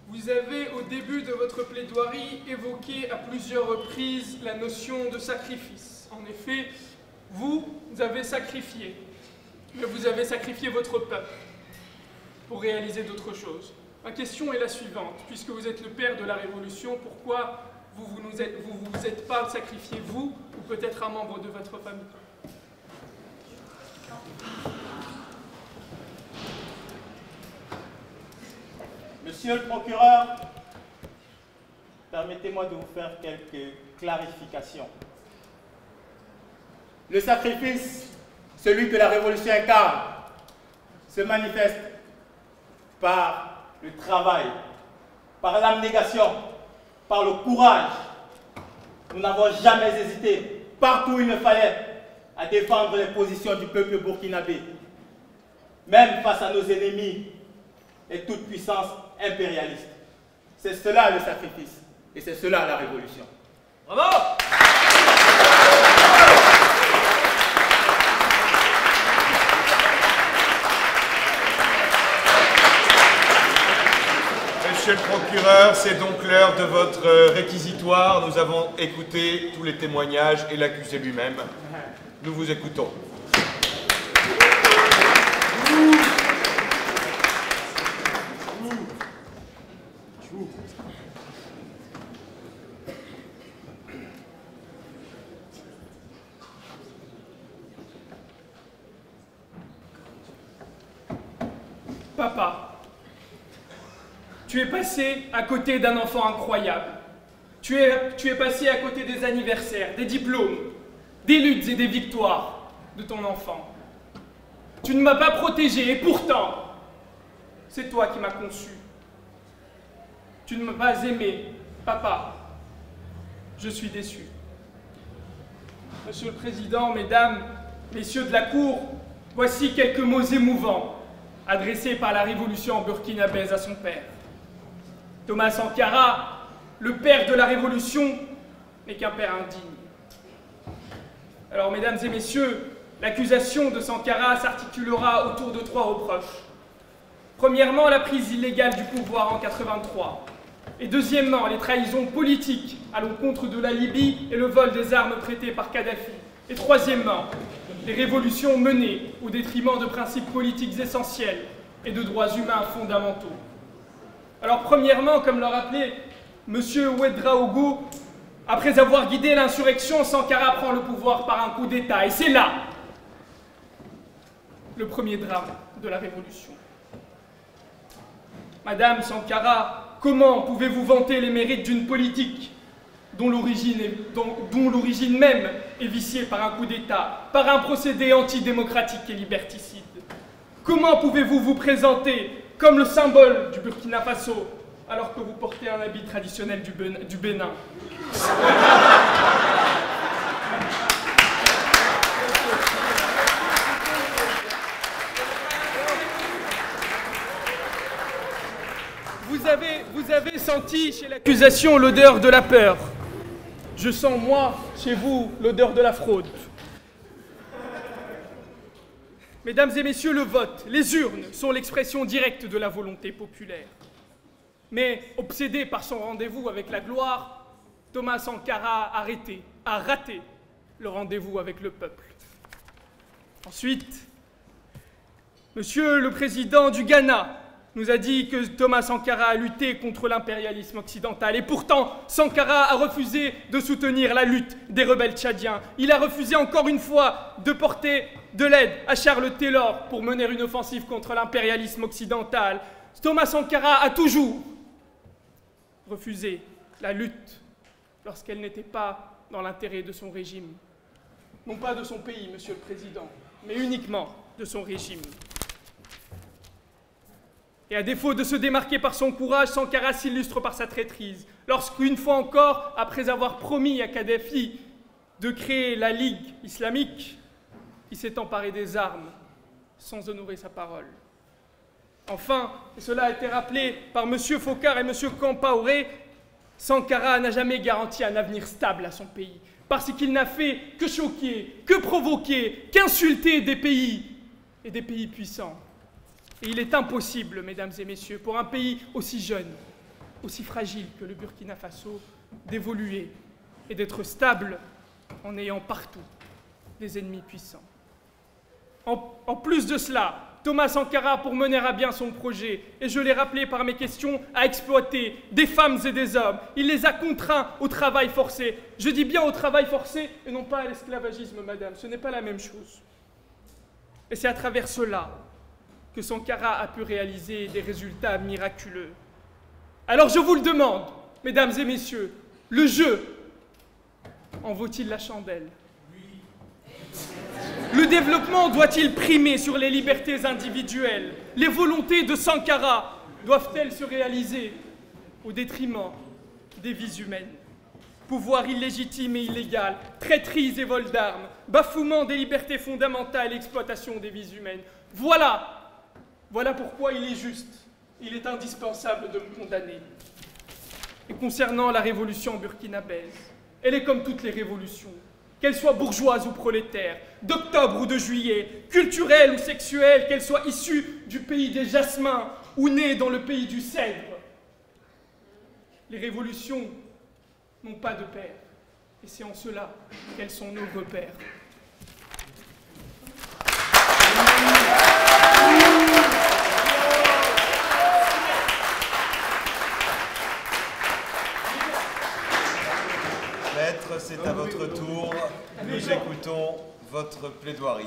Vous avez, au début de votre plaidoirie, évoqué à plusieurs reprises la notion de sacrifice. En effet, vous avez sacrifié, mais vous avez sacrifié votre peuple pour réaliser d'autres choses. Ma question est la suivante. Puisque vous êtes le père de la Révolution, pourquoi vous vous êtes pas sacrifié, vous, ou peut-être un membre de votre famille? Monsieur le procureur, permettez-moi de vous faire quelques clarifications. Le sacrifice, celui que la Révolution incarne, se manifeste par le travail, par l'abnégation, par le courage. Nous n'avons jamais hésité, partout où il le fallait, à défendre les positions du peuple burkinabé, même face à nos ennemis et toute puissance impérialiste. C'est cela le sacrifice, et c'est cela la révolution. Bravo! Monsieur le procureur, c'est donc l'heure de votre réquisitoire. Nous avons écouté tous les témoignages et l'accusé lui-même. Nous vous écoutons. Papa, tu es passé à côté d'un enfant incroyable. Tu es passé à côté des anniversaires, des diplômes, des luttes et des victoires de ton enfant. Tu ne m'as pas protégé et pourtant, c'est toi qui m'as conçu. Tu ne m'as pas aimé, papa. Je suis déçu. Monsieur le Président, Mesdames, Messieurs de la Cour, voici quelques mots émouvants adressé par la révolution burkinabèse à son père. Thomas Sankara, le père de la révolution, n'est qu'un père indigne. Alors, mesdames et messieurs, l'accusation de Sankara s'articulera autour de 3 reproches. Premièrement, la prise illégale du pouvoir en 83. Et deuxièmement, les trahisons politiques à l'encontre de la Libye et le vol des armes prêtées par Kadhafi. Et troisièmement, les révolutions menées au détriment de principes politiques essentiels et de droits humains fondamentaux. Alors premièrement, comme l'a rappelé M. Ouédraogo, après avoir guidé l'insurrection, Sankara prend le pouvoir par un coup d'État. Et c'est là le premier drame de la révolution. Madame Sankara, comment pouvez-vous vanter les mérites d'une politique dont l'origine même est viciée par un coup d'État, par un procédé antidémocratique et liberticide? Comment pouvez-vous vous présenter comme le symbole du Burkina Faso alors que vous portez un habit traditionnel du Bénin? Vous avez senti chez l'accusation l'odeur de la peur. Je sens, moi, chez vous, l'odeur de la fraude. Mesdames et messieurs, le vote, les urnes sont l'expression directe de la volonté populaire. Mais, obsédé par son rendez-vous avec la gloire, Thomas Sankara a raté le rendez-vous avec le peuple. Ensuite, Monsieur le Président du Ghana nous a dit que Thomas Sankara a lutté contre l'impérialisme occidental. Et pourtant, Sankara a refusé de soutenir la lutte des rebelles tchadiens. Il a refusé encore une fois de porter de l'aide à Charles Taylor pour mener une offensive contre l'impérialisme occidental. Thomas Sankara a toujours refusé la lutte lorsqu'elle n'était pas dans l'intérêt de son régime. non pas de son pays, Monsieur le Président, mais uniquement de son régime. Et à défaut de se démarquer par son courage, Sankara s'illustre par sa traîtrise, lorsqu'une fois encore, après avoir promis à Kadhafi de créer la Ligue islamique, il s'est emparé des armes sans honorer sa parole. Enfin, et cela a été rappelé par M. Foccart et M. Compaoré, Sankara n'a jamais garanti un avenir stable à son pays, parce qu'il n'a fait que choquer, que provoquer, qu'insulter des pays, et des pays puissants. Et il est impossible, mesdames et messieurs, pour un pays aussi jeune, aussi fragile que le Burkina Faso, d'évoluer et d'être stable en ayant partout des ennemis puissants. En plus de cela, Thomas Sankara, pour mener à bien son projet, et je l'ai rappelé par mes questions, a exploité des femmes et des hommes. Il les a contraints au travail forcé. Je dis bien au travail forcé et non pas à l'esclavagisme, madame. Ce n'est pas la même chose. Et c'est à travers cela que Sankara a pu réaliser des résultats miraculeux. Alors je vous le demande, mesdames et messieurs, le jeu en vaut-il la chandelle? Le développement doit-il primer sur les libertés individuelles? Les volontés de Sankara doivent-elles se réaliser au détriment des vies humaines? Pouvoir illégitime et illégal, traîtrise et vol d'armes, bafouement des libertés fondamentales et exploitation des vies humaines. Voilà pourquoi il est juste, il est indispensable de me condamner. Et concernant la révolution burkinabèse, elle est comme toutes les révolutions, qu'elle soit bourgeoise ou prolétaire, d'octobre ou de juillet, culturelle ou sexuelle, qu'elle soit issue du pays des jasmins ou née dans le pays du cèdre. Les révolutions n'ont pas de père, et c'est en cela qu'elles sont nos repères. Maître, c'est à votre tour. Nous écoutons votre plaidoirie.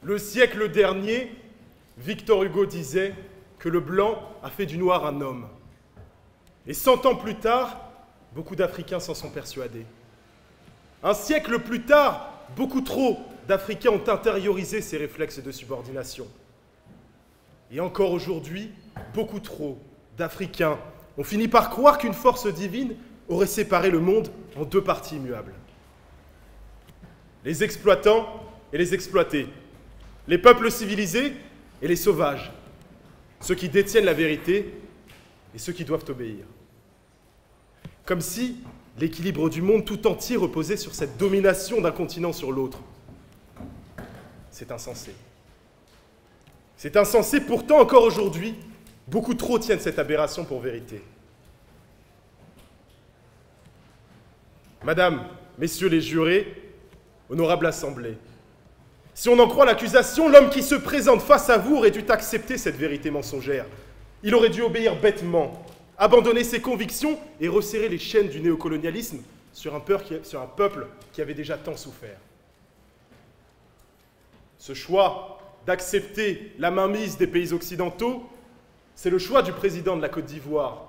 Le siècle dernier, Victor Hugo disait que le blanc a fait du noir un homme. Et 100 ans plus tard, beaucoup d'Africains s'en sont persuadés. Un siècle plus tard, beaucoup trop d'Africains ont intériorisé ces réflexes de subordination. Et encore aujourd'hui, beaucoup trop d'Africains ont fini par croire qu'une force divine aurait séparé le monde en deux parties immuables. Les exploitants et les exploités, les peuples civilisés et les sauvages, ceux qui détiennent la vérité et ceux qui doivent obéir. Comme si l'équilibre du monde tout entier reposait sur cette domination d'un continent sur l'autre. C'est insensé. C'est insensé, pourtant encore aujourd'hui, beaucoup trop tiennent cette aberration pour vérité. Madame, messieurs les jurés, honorable assemblée, si on en croit l'accusation, l'homme qui se présente face à vous aurait dû accepter cette vérité mensongère. Il aurait dû obéir bêtement, abandonner ses convictions et resserrer les chaînes du néocolonialisme sur un peuple qui avait déjà tant souffert. Ce choix d'accepter la mainmise des pays occidentaux, c'est le choix du président de la Côte d'Ivoire,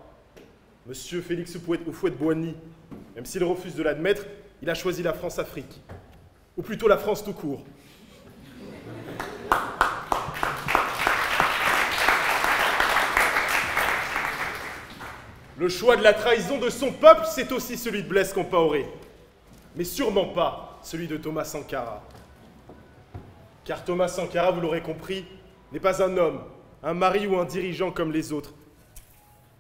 M. Félix Houphouët-Boigny. Même s'il refuse de l'admettre, il a choisi la France-Afrique, ou plutôt la France tout court. Le choix de la trahison de son peuple, c'est aussi celui de Blaise Compaoré, mais sûrement pas celui de Thomas Sankara. Car Thomas Sankara, vous l'aurez compris, n'est pas un homme, un mari ou un dirigeant comme les autres.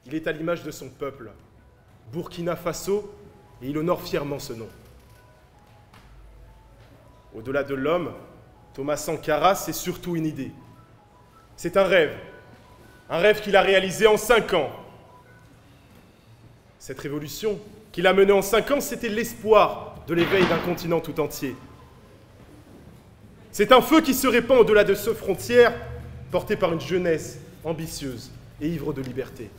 Il est à l'image de son peuple, Burkina Faso, et il honore fièrement ce nom. Au-delà de l'homme, Thomas Sankara, c'est surtout une idée. C'est un rêve qu'il a réalisé en 5 ans. Cette révolution qu'il a menée en 5 ans, c'était l'espoir de l'éveil d'un continent tout entier. C'est un feu qui se répand au-delà de ces frontières, porté par une jeunesse ambitieuse et ivre de liberté.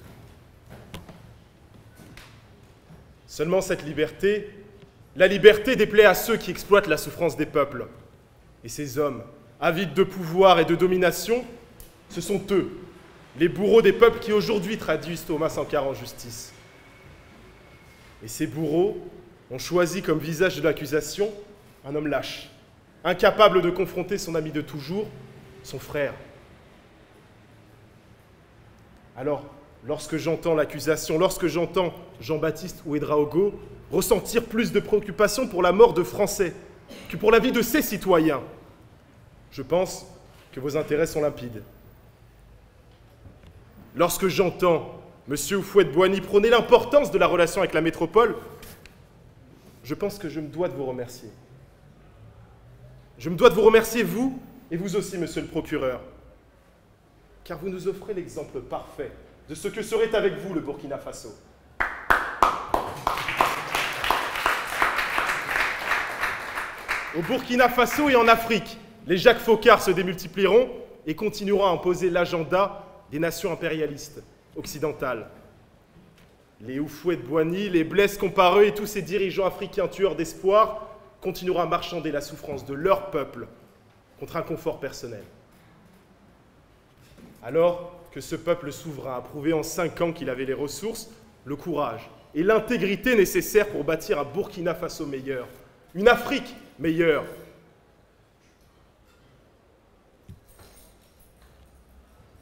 Seulement cette liberté, La liberté déplaît à ceux qui exploitent la souffrance des peuples. Et ces hommes, avides de pouvoir et de domination, ce sont eux, les bourreaux des peuples qui aujourd'hui traduisent Thomas Sankara en justice. Et ces bourreaux ont choisi comme visage de l'accusation un homme lâche, incapable de confronter son ami de toujours, son frère. Alors, lorsque j'entends l'accusation, lorsque j'entends Jean-Baptiste Ouédraogo ressentir plus de préoccupation pour la mort de Français que pour la vie de ses citoyens, je pense que vos intérêts sont limpides. Lorsque j'entends M. Houphouët-Boigny prôner l'importance de la relation avec la métropole, je pense que je me dois de vous remercier. Je me dois de vous remercier, vous, et vous aussi, monsieur le procureur, car vous nous offrez l'exemple parfait de ce que serait avec vous le Burkina Faso. Au Burkina Faso et en Afrique, les Jacques Foccart se démultiplieront et continueront à imposer l'agenda des nations impérialistes occidentales. Les Houphouët-Boigny, les Blaise Compaoré et tous ces dirigeants africains tueurs d'espoir continueront à marchander la souffrance de leur peuple contre un confort personnel. Alors que ce peuple souverain a prouvé en 5 ans qu'il avait les ressources, le courage et l'intégrité nécessaires pour bâtir un Burkina Faso meilleur, une Afrique meilleure.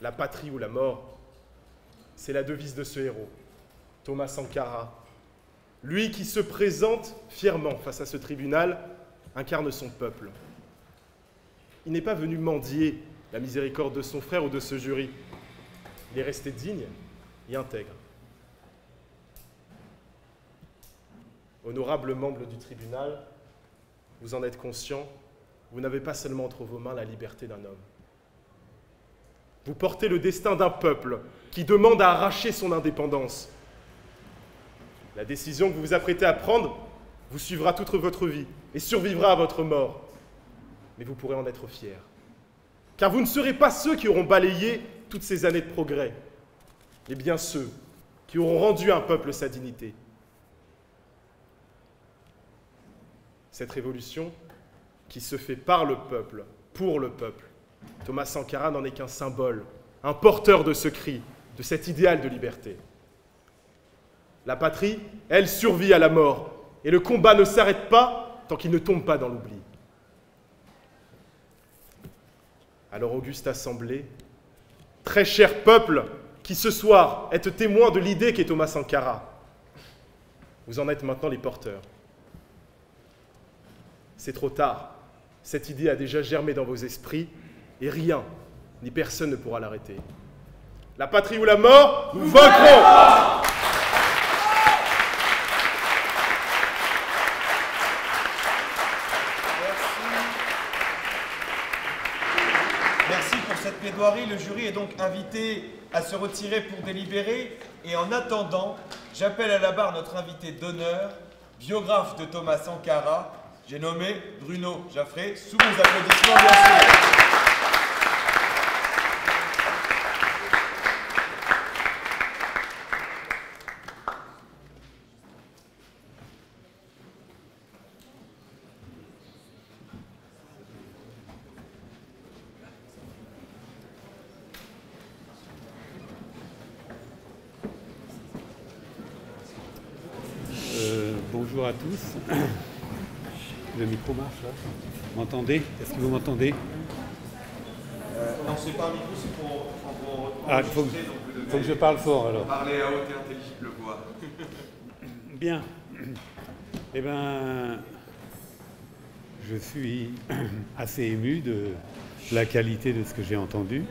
La patrie ou la mort, c'est la devise de ce héros, Thomas Sankara. Lui qui se présente fièrement face à ce tribunal, incarne son peuple. Il n'est pas venu mendier la miséricorde de son frère ou de ce jury. Il est resté digne et intègre. Honorables membres du tribunal, vous en êtes conscients, vous n'avez pas seulement entre vos mains la liberté d'un homme. Vous portez le destin d'un peuple qui demande à arracher son indépendance. La décision que vous vous apprêtez à prendre vous suivra toute votre vie et survivra à votre mort. Mais vous pourrez en être fiers. Car vous ne serez pas ceux qui auront balayé toutes ces années de progrès, mais bien ceux qui auront rendu à un peuple sa dignité. Cette révolution, qui se fait par le peuple, pour le peuple, Thomas Sankara n'en est qu'un symbole, un porteur de ce cri, de cet idéal de liberté. La patrie, elle, survit à la mort, et le combat ne s'arrête pas tant qu'il ne tombe pas dans l'oubli. Alors, auguste assemblée, très cher peuple, qui ce soir êtes témoins de l'idée qu'est Thomas Sankara, vous en êtes maintenant les porteurs. C'est trop tard, cette idée a déjà germé dans vos esprits, et rien, ni personne ne pourra l'arrêter. La patrie ou la mort, nous vaincrons! Merci pour cette plaidoirie. Le jury est donc invité à se retirer pour délibérer. Et en attendant, j'appelle à la barre notre invité d'honneur, biographe de Thomas Sankara. J'ai nommé Bruno Jaffré, sous vos applaudissements bien sûr. Bonjour à tous. Le micro marche là. Vous m'entendez? Est-ce que vous m'entendez? Non, c'est pas un micro, c'est pour ah, il faut que je parle fort alors. Parler à haute et intelligible voix. Bien. Eh bien, je suis assez ému de la qualité de ce que j'ai entendu.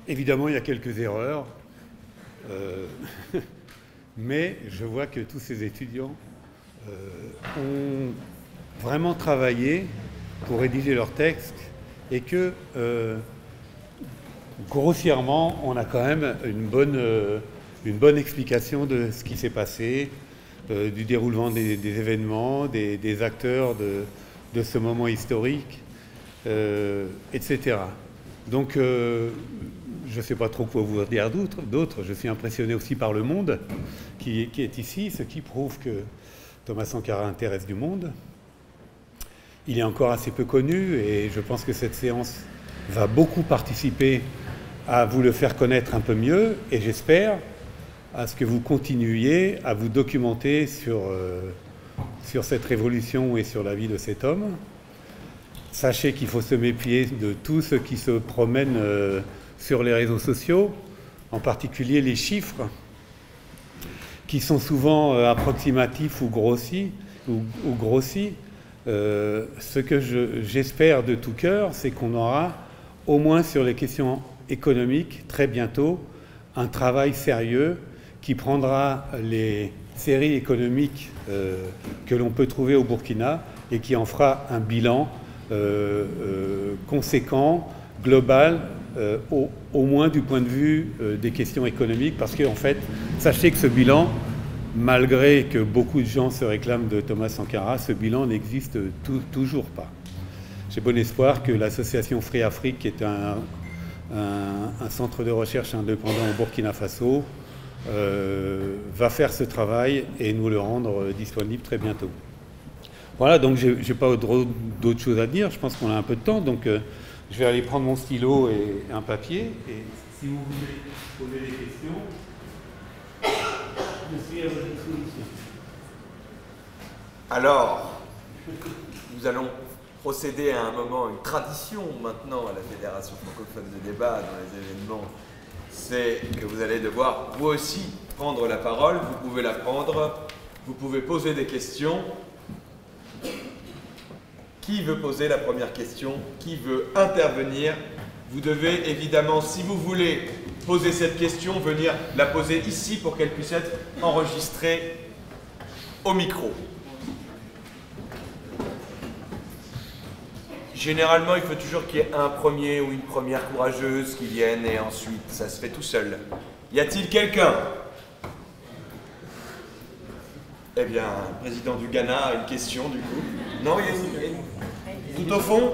Évidemment, il y a quelques erreurs. Mais je vois que tous ces étudiants ont vraiment travaillé pour rédiger leur texte et que, grossièrement, on a quand même une bonne explication de ce qui s'est passé, du déroulement des événements, des acteurs de ce moment historique, etc. Donc, je ne sais pas trop quoi vous dire d'autres. Je suis impressionné aussi par le monde qui est ici, ce qui prouve que Thomas Sankara intéresse du monde. Il est encore assez peu connu et je pense que cette séance va beaucoup participer à vous le faire connaître un peu mieux et j'espère à ce que vous continuiez à vous documenter sur cette révolution et sur la vie de cet homme. Sachez qu'il faut se méfier de tous ceux qui se promènent sur les réseaux sociaux, en particulier les chiffres, qui sont souvent approximatifs ou grossis. Ce que j'espère de tout cœur, c'est qu'on aura, au moins sur les questions économiques, très bientôt, un travail sérieux qui prendra les séries économiques que l'on peut trouver au Burkina et qui en fera un bilan conséquent, global, au moins du point de vue des questions économiques, parce qu'en fait, sachez que ce bilan, malgré que beaucoup de gens se réclament de Thomas Sankara, ce bilan n'existe toujours pas. J'ai bon espoir que l'association Free Afrique, qui est un centre de recherche indépendant au Burkina Faso, va faire ce travail et nous le rendre disponible très bientôt. Voilà, donc je n'ai pas d'autres choses à dire, je pense qu'on a un peu de temps, donc je vais aller prendre mon stylo et un papier, et si vous voulez poser des questions, je suis à votre disposition. Alors, nous allons procéder à un moment, une tradition maintenant à la Fédération francophone de débat dans les événements, c'est que vous allez devoir vous aussi prendre la parole, vous pouvez la prendre, vous pouvez poser des questions. Qui veut poser la première question? Qui veut intervenir? Vous devez évidemment, si vous voulez poser cette question, venir la poser ici pour qu'elle puisse être enregistrée au micro. Généralement, il faut toujours qu'il y ait un premier ou une première courageuse qui vienne et ensuite, ça se fait tout seul. Y a-t-il quelqu'un? Eh bien, le président du Ghana a une question, du coup. Non, il y a une... Tout au fond?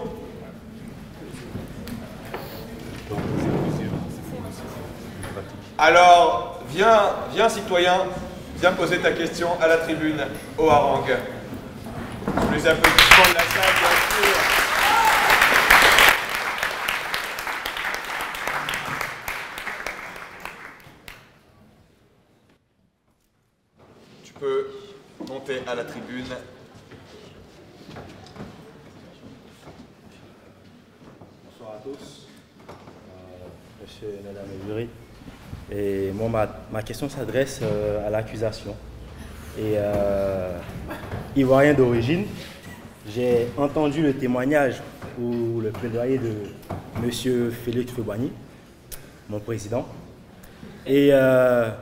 Alors, viens citoyen, viens poser ta question à la tribune, au hareng. Sous les applaudissements de la salle, bien sûr. Tu peux monter à la tribune. Bonsoir à tous, monsieur et madame le jury. Et moi, ma question s'adresse à l'accusation. Et ivoirien d'origine, j'ai entendu le témoignage ou le plaidoyer de monsieur Félix Houphouët-Boigny, mon président. Et je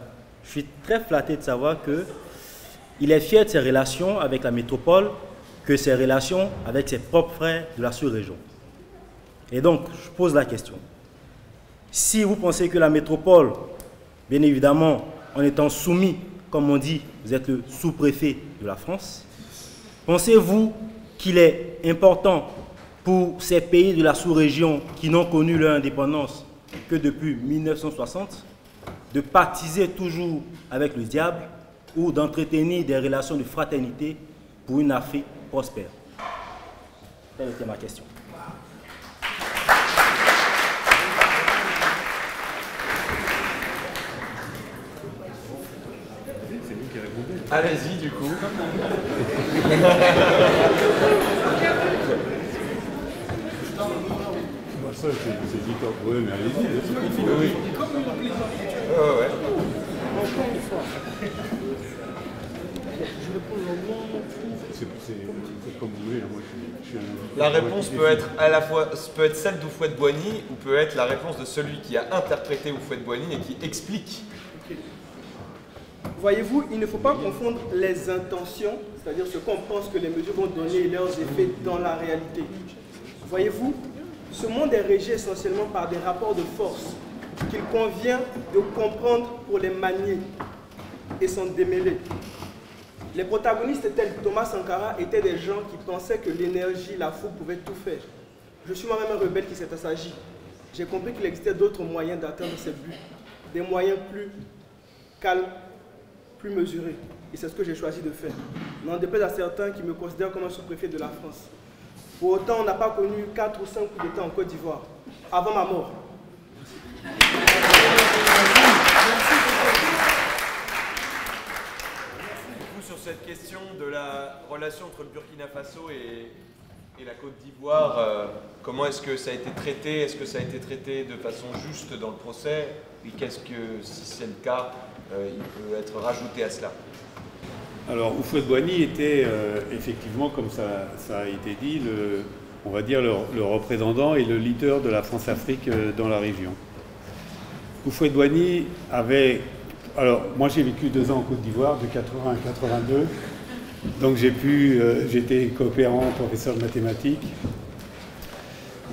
suis très flatté de savoir qu'il est fier de ses relations avec la métropole que ses relations avec ses propres frères de la sous-région. Et donc, je pose la question. Si vous pensez que la métropole, bien évidemment, en étant soumis, comme on dit, vous êtes le sous-préfet de la France, pensez-vous qu'il est important pour ces pays de la sous-région qui n'ont connu leur indépendance que depuis 1960, de pactiser toujours avec le diable ou d'entretenir des relations de fraternité pour une Afrique prospère? Telle était ma question. Allez-y, du coup. Ça, c'est dit comme... Oui, mais allez-y, oui. Ouais. C'est comme vous voulez. Moi, je suis un... La réponse peut être à la fois celle d'Houphouët-Boigny ou peut être la réponse de celui qui a interprété Houphouët-Boigny et qui explique. Voyez-vous, il ne faut pas confondre les intentions, c'est-à-dire ce qu'on pense que les mesures vont donner et leurs effets dans la réalité. Voyez-vous, ce monde est régi essentiellement par des rapports de force qu'il convient de comprendre pour les manier et s'en démêler. Les protagonistes tels que Thomas Sankara étaient des gens qui pensaient que l'énergie, la fougue pouvaient tout faire. Je suis moi-même un rebelle qui s'est assagi. j'ai compris qu'il existait d'autres moyens d'atteindre ces buts, des moyens plus calmes, plus mesurés. Et c'est ce que j'ai choisi de faire. N'en déplaise à certains qui me considèrent comme un sous-préfet de la France. Pour autant, on n'a pas connu 4 ou 5 coups d'État en Côte d'Ivoire, avant ma mort. Sur cette question de la relation entre le Burkina Faso et la Côte d'Ivoire, comment est-ce que ça a été traité? Est-ce que ça a été traité de façon juste dans le procès? Et qu'est-ce que, si c'est le cas, il peut être rajouté à cela? Alors, Houphouët-Boigny était effectivement, comme ça a été dit, on va dire le représentant et le leader de la France-Afrique dans la région. Houphouët-Boigny avait... Alors, moi j'ai vécu 2 ans en Côte d'Ivoire, de 80 à 82, donc j'étais coopérant, professeur de mathématiques.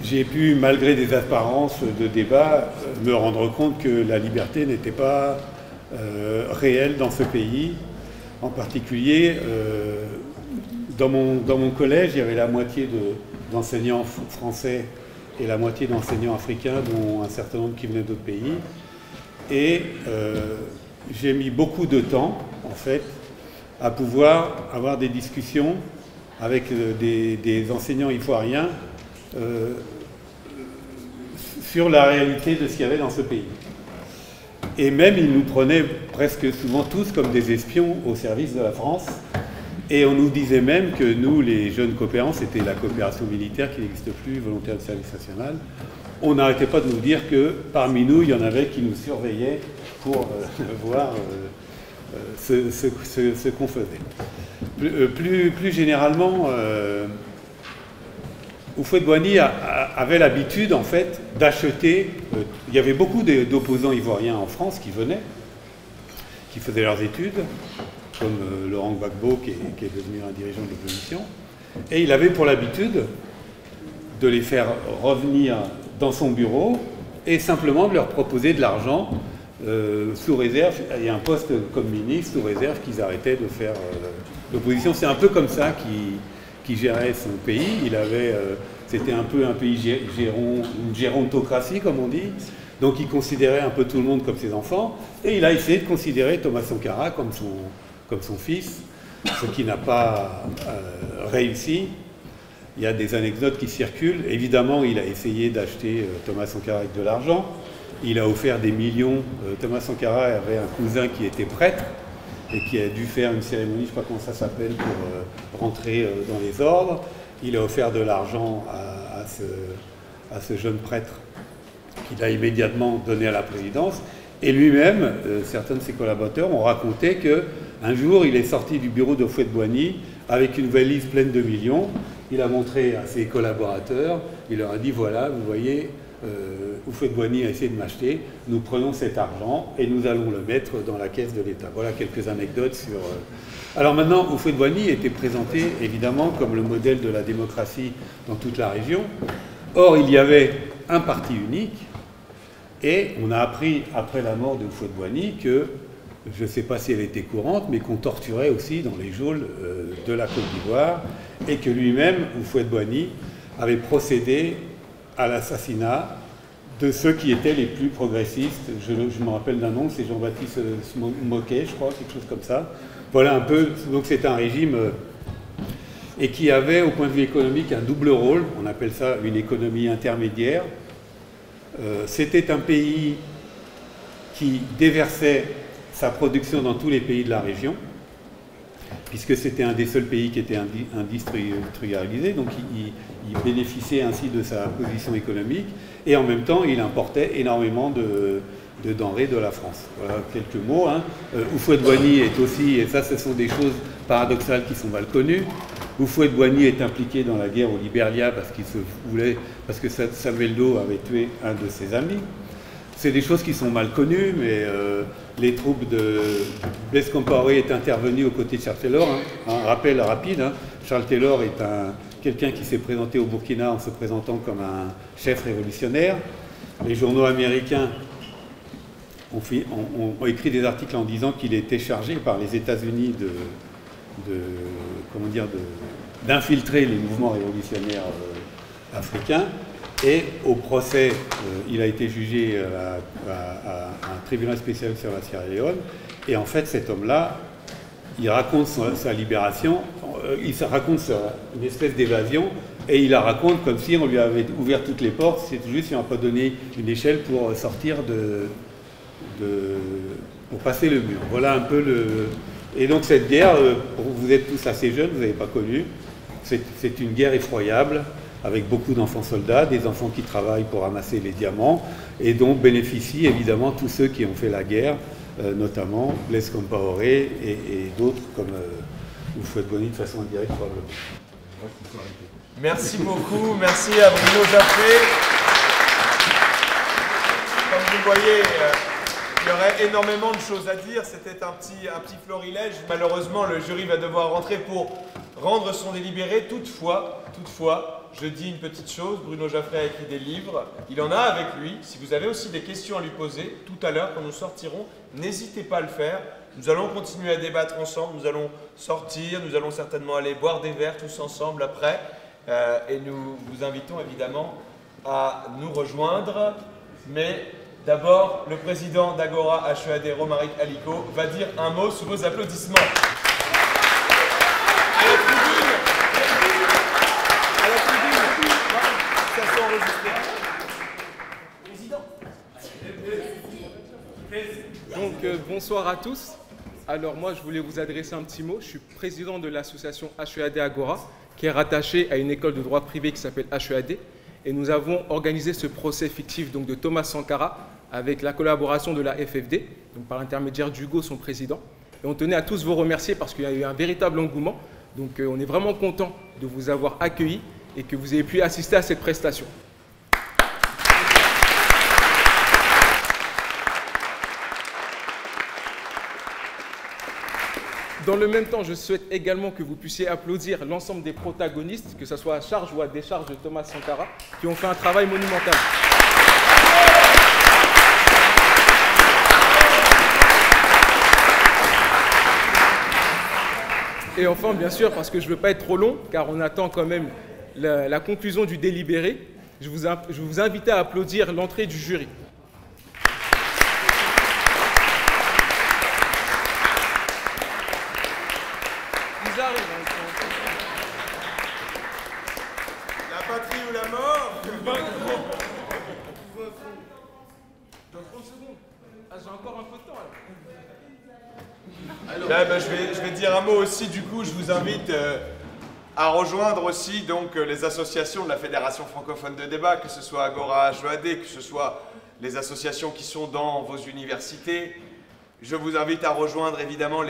J'ai pu, malgré des apparences de débat, me rendre compte que la liberté n'était pas réelle dans ce pays. En particulier, dans mon collège, il y avait la moitié d'enseignants français et la moitié d'enseignants africains, dont un certain nombre qui venaient d'autres pays. Et j'ai mis beaucoup de temps, en fait, à pouvoir avoir des discussions avec des enseignants ivoiriens sur la réalité de ce qu'il y avait dans ce pays. Et même, ils nous prenaient presque souvent tous comme des espions au service de la France. Et on nous disait même que nous, les jeunes coopérants, c'était la coopération militaire qui n'existe plus, volontaire de service national. On n'arrêtait pas de nous dire que parmi nous, il y en avait qui nous surveillaient pour voir ce qu'on faisait. Plus généralement, Houphouët-Boigny avait l'habitude, en fait, d'acheter... il y avait beaucoup d'opposants ivoiriens en France qui venaient, qui faisaient leurs études, comme Laurent Gbagbo, qui est devenu un dirigeant de l'opposition. Et il avait pour l'habitude de les faire revenir dans son bureau et simplement de leur proposer de l'argent sous réserve, et un poste comme ministre, sous réserve qu'ils arrêtaient de faire l'opposition. C'est un peu comme ça qu'il gérait son pays. C'était un peu un pays une gérontocratie, comme on dit. Donc il considérait un peu tout le monde comme ses enfants. Et il a essayé de considérer Thomas Sankara comme son fils, ce qui n'a pas réussi. Il y a des anecdotes qui circulent. Évidemment, il a essayé d'acheter Thomas Sankara avec de l'argent. Il a offert des millions. Thomas Sankara avait un cousin qui était prêtre et qui a dû faire une cérémonie, je ne sais pas comment ça s'appelle, pour rentrer dans les ordres. Il a offert de l'argent à ce jeune prêtre qu'il a immédiatement donné à la présidence. Et lui-même, certains de ses collaborateurs ont raconté qu'un jour, il est sorti du bureau de Houphouët-Boigny avec une valise pleine de millions. Il a montré à ses collaborateurs, il leur a dit, voilà, vous voyez, Houphouët-Boigny a essayé de m'acheter, nous prenons cet argent et nous allons le mettre dans la caisse de l'État. Voilà quelques anecdotes sur... Alors maintenant, Houphouët-Boigny était présenté évidemment comme le modèle de la démocratie dans toute la région. Or, il y avait un parti unique et on a appris après la mort de Houphouët-Boigny que, je ne sais pas si elle était courante, mais qu'on torturait aussi dans les geôles de la Côte d'Ivoire et que lui-même, Houphouët-Boigny, avait procédé à l'assassinat de ceux qui étaient les plus progressistes. Je me rappelle d'un nom, c'est Jean-Baptiste Moquet, je crois, quelque chose comme ça. Voilà un peu, donc c'est un régime et qui avait au point de vue économique un double rôle, on appelle ça une économie intermédiaire. C'était un pays qui déversait sa production dans tous les pays de la région, puisque c'était un des seuls pays qui était industrialisé, donc il bénéficiait ainsi de sa position économique, et en même temps il importait énormément de denrées de la France. Voilà quelques mots. Houphouët-Boigny est aussi, et ça ce sont des choses paradoxales qui sont mal connues, Houphouët-Boigny est impliqué dans la guerre au Libéria parce que Samuel Doe avait tué un de ses amis. C'est des choses qui sont mal connues, mais les troupes de Blaise Compaoré est intervenu aux côtés de Charles Taylor. Un rappel rapide, Charles Taylor est quelqu'un qui s'est présenté au Burkina en se présentant comme un chef révolutionnaire. Les journaux américains ont écrit des articles en disant qu'il était chargé par les États-Unis d'infiltrer les mouvements révolutionnaires africains. Et au procès, il a été jugé à un tribunal spécial sur la Sierra Leone. Et en fait, cet homme-là, il raconte sa libération, il raconte une espèce d'évasion, et il la raconte comme si on lui avait ouvert toutes les portes, c'est juste qu'il n'a pas donné une échelle pour sortir pour passer le mur. Voilà un peu le... Et donc cette guerre, vous êtes tous assez jeunes, vous n'avez pas connu, c'est une guerre effroyable, avec beaucoup d'enfants soldats, des enfants qui travaillent pour ramasser les diamants, et dont bénéficient évidemment tous ceux qui ont fait la guerre, notamment Blaise Compaoré et d'autres comme Houphouët-Boigny de façon indirecte probablement. Merci beaucoup, merci à Bruno Jaffré. Comme vous le voyez, il y aurait énormément de choses à dire, c'était un petit florilège. Malheureusement, le jury va devoir rentrer pour rendre son délibéré. Toutefois, je dis une petite chose, Bruno Jaffré a écrit des livres, il en a avec lui. Si vous avez aussi des questions à lui poser, tout à l'heure, quand nous sortirons, n'hésitez pas à le faire. Nous allons continuer à débattre ensemble, nous allons sortir, nous allons certainement aller boire des verres tous ensemble après. Et nous vous invitons évidemment à nous rejoindre. Mais d'abord, le président d'Agora HEAD, Romaric Aliko, va dire un mot sous vos applaudissements. À la tribune, ça s'est enregistré. Donc bonsoir à tous. Alors moi je voulais vous adresser un petit mot. Je suis président de l'association HEAD Agora, qui est rattachée à une école de droit privé qui s'appelle HEAD. Et nous avons organisé ce procès fictif donc, de Thomas Sankara avec la collaboration de la FFD, donc par l'intermédiaire d'Hugo, son président. Et on tenait à tous vous remercier parce qu'il y a eu un véritable engouement. Donc on est vraiment content de vous avoir accueillis et que vous ayez pu assister à cette prestation. Dans le même temps, je souhaite également que vous puissiez applaudir l'ensemble des protagonistes, que ce soit à charge ou à décharge de Thomas Sankara, qui ont fait un travail monumental. Et enfin, bien sûr, parce que je ne veux pas être trop long, car on attend quand même la conclusion du délibéré, je vous invite à applaudir l'entrée du jury. La patrie ou la mort? Dans 30 secondes. Ah, j'ai encore un peu de temps alors. Là, je vais dire un mot aussi, du coup, je vous invite à rejoindre aussi donc, les associations de la Fédération francophone de débat, que ce soit Agora HEAD, que ce soit les associations qui sont dans vos universités. Je vous invite à rejoindre évidemment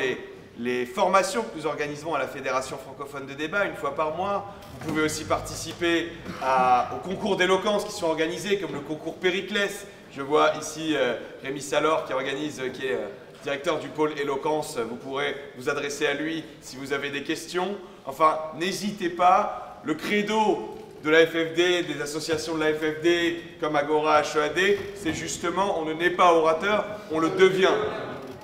les formations que nous organiserons à la Fédération francophone de débat une fois par mois. Vous pouvez aussi participer aux concours d'éloquence qui sont organisés, comme le concours Périclès. Je vois ici Rémi Salor qui est directeur du pôle éloquence. Vous pourrez vous adresser à lui si vous avez des questions. Enfin, n'hésitez pas. Le credo de la FFD, des associations de la FFD comme Agora HEAD, c'est justement on ne naît pas orateur, on le devient.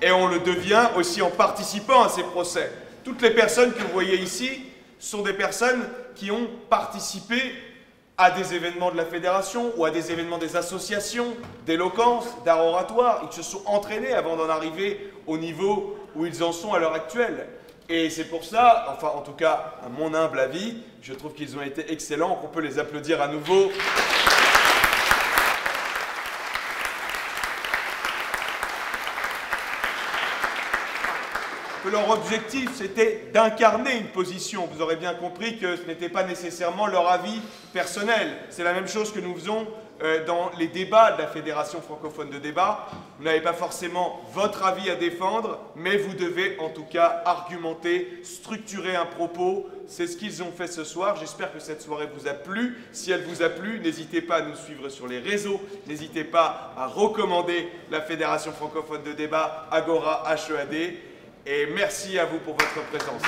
Et on le devient aussi en participant à ces procès. Toutes les personnes que vous voyez ici sont des personnes qui ont participé à des événements de la fédération ou à des événements des associations d'éloquence, d'art oratoire. Ils se sont entraînés avant d'en arriver au niveau où ils en sont à l'heure actuelle. Et c'est pour ça, enfin en tout cas à mon humble avis, je trouve qu'ils ont été excellents, qu'on peut les applaudir à nouveau. Que leur objectif, c'était d'incarner une position. Vous aurez bien compris que ce n'était pas nécessairement leur avis personnel. C'est la même chose que nous faisons dans les débats de la Fédération francophone de débat. Vous n'avez pas forcément votre avis à défendre, mais vous devez en tout cas argumenter, structurer un propos. C'est ce qu'ils ont fait ce soir. J'espère que cette soirée vous a plu. Si elle vous a plu, n'hésitez pas à nous suivre sur les réseaux. N'hésitez pas à recommander la Fédération francophone de débat, Agora HEAD. Et merci à vous pour votre présence.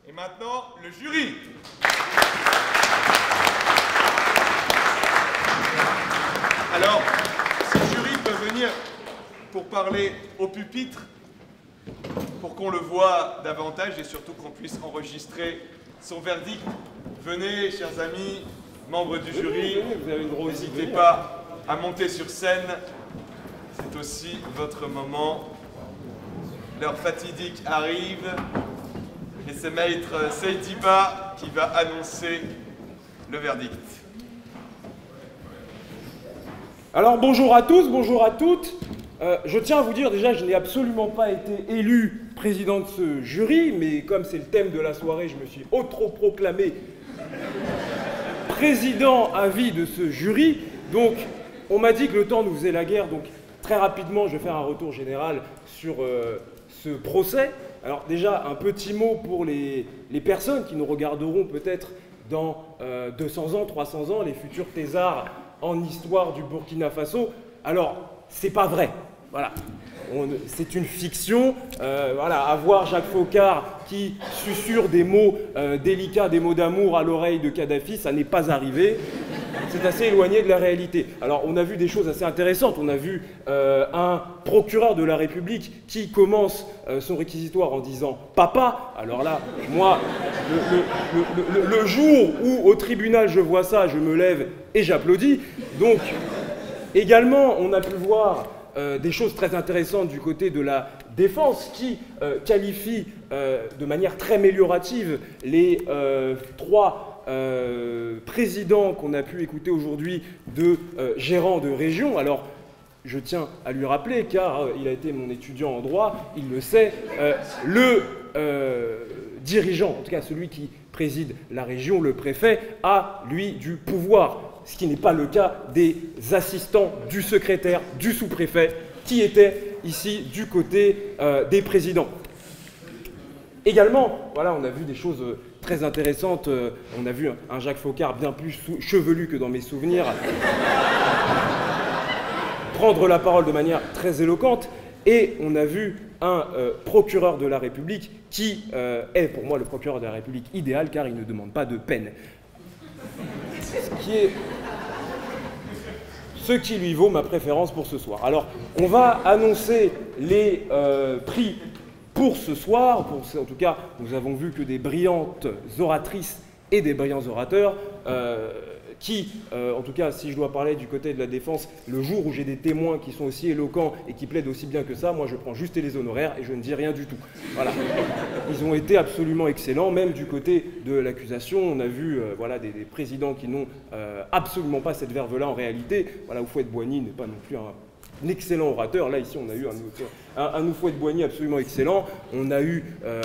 Et maintenant, le jury. Alors, si le jury peut venir pour parler au pupitre. pour qu'on le voie davantage et surtout qu'on puisse enregistrer son verdict. Venez, chers amis, membres du jury, n'hésitez pas à monter sur scène. C'est aussi votre moment. L'heure fatidique arrive et c'est maître Seydiba qui va annoncer le verdict. Alors bonjour à tous, bonjour à toutes. Je tiens à vous dire déjà, je n'ai absolument pas été élu président de ce jury, mais comme c'est le thème de la soirée, je me suis autoproclamé président à vie de ce jury. Donc on m'a dit que le temps nous faisait la guerre, donc très rapidement je vais faire un retour général sur ce procès. Alors déjà un petit mot pour les personnes qui nous regarderont peut-être dans 200 ans, 300 ans, les futurs thésards en histoire du Burkina Faso. Alors c'est pas vrai, voilà. C'est une fiction, voilà, avoir Jacques Faucard qui susurre des mots délicats, des mots d'amour à l'oreille de Kadhafi, ça n'est pas arrivé. C'est assez éloigné de la réalité. Alors on a vu des choses assez intéressantes. On a vu un procureur de la République qui commence son réquisitoire en disant « papa ». Alors là, moi, le jour où au tribunal je vois ça, je me lève et j'applaudis. Donc également, on a pu voir des choses très intéressantes du côté de la défense qui qualifie de manière très améliorative les trois présidents qu'on a pu écouter aujourd'hui de gérants de région. Alors, je tiens à lui rappeler, car il a été mon étudiant en droit, il le sait, le dirigeant, en tout cas celui qui préside la région, le préfet, a, lui, du pouvoir. Ce qui n'est pas le cas des assistants du secrétaire, du sous-préfet, qui étaient ici du côté des présidents. Également, voilà, on a vu des choses très intéressantes. On a vu un Jacques Faucard bien plus chevelu que dans mes souvenirs prendre la parole de manière très éloquente. Et on a vu un procureur de la République qui est pour moi le procureur de la République idéal, car il ne demande pas de peine. Ce qui lui vaut ma préférence pour ce soir. Alors, on va annoncer les prix pour ce soir. En tout cas, nous avons vu que des brillantes oratrices et des brillants orateurs qui, en tout cas, si je dois parler du côté de la défense, le jour où j'ai des témoins qui sont aussi éloquents et qui plaident aussi bien que ça, moi je prends juste les honoraires et je ne dis rien du tout. Voilà. Ils ont été absolument excellents, même du côté de l'accusation. On a vu voilà, des présidents qui n'ont absolument pas cette verve-là en réalité. Voilà, Houphouët-Boigny n'est pas non plus un excellent orateur. Là, ici, on a eu un Houphouët-Boigny absolument excellent. On a eu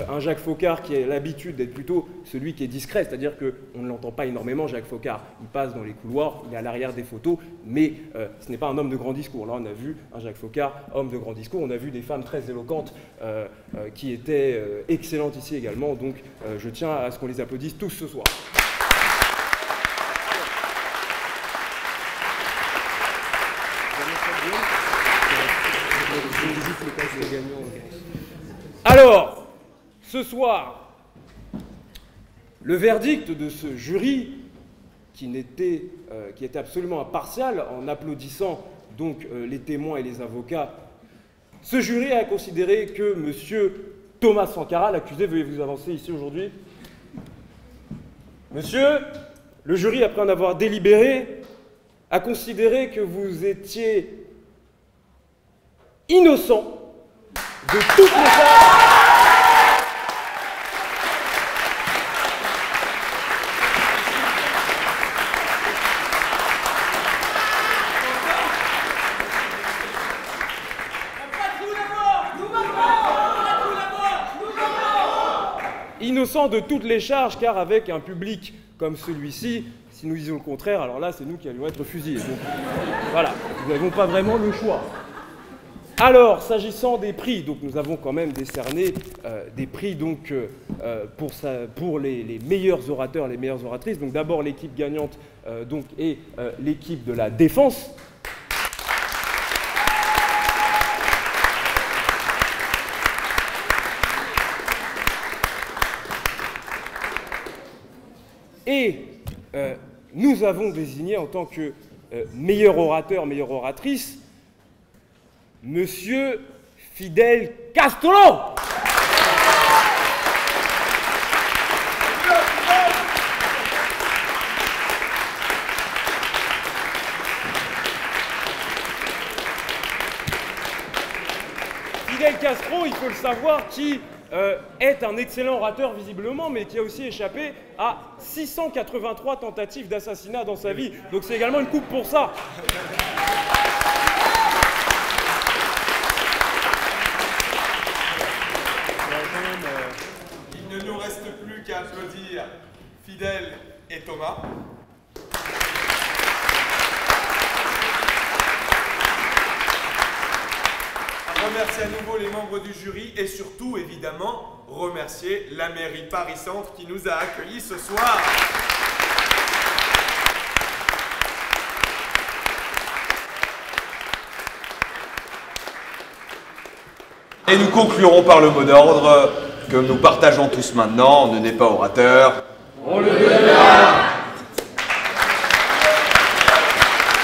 un Jacques Faucard qui a l'habitude d'être plutôt celui qui est discret, c'est-à-dire qu'on ne l'entend pas énormément, Jacques Faucard. Il passe dans les couloirs, il est à l'arrière des photos, mais ce n'est pas un homme de grand discours. Là, on a vu un Jacques Faucard, homme de grand discours. On a vu des femmes très éloquentes qui étaient excellentes ici également. Donc, je tiens à ce qu'on les applaudisse tous ce soir. Alors, ce soir, le verdict de ce jury, qui était absolument impartial, en applaudissant donc les témoins et les avocats, ce jury a considéré que M. Thomas Sankara, l'accusé, veuillez vous avancer ici aujourd'hui. Monsieur, le jury, après en avoir délibéré, a considéré que vous étiez innocent de toutes les charges. Innocent de toutes les charges, car avec un public comme celui-ci, si nous disions le contraire, alors là, c'est nous qui allions être fusillés. Donc, voilà, nous n'avons pas vraiment le choix. Alors, s'agissant des prix, donc nous avons quand même décerné des prix donc, pour les meilleurs orateurs, les meilleures oratrices. Donc d'abord l'équipe gagnante donc, et l'équipe de la défense. Et nous avons désigné en tant que meilleur orateur, meilleure oratrice, Monsieur Fidel Castro. Fidel Castro, il faut le savoir, qui est un excellent orateur visiblement, mais qui a aussi échappé à 683 tentatives d'assassinat dans sa vie. Donc c'est également une coupe pour ça. Il ne nous reste plus qu'à applaudir Fidel et Thomas. Remercier à nouveau les membres du jury et surtout, évidemment, remercier la mairie Paris-Centre qui nous a accueillis ce soir. Et nous conclurons par le mot d'ordre que nous partageons tous maintenant. Ne n'est pas orateur. On le deviendra.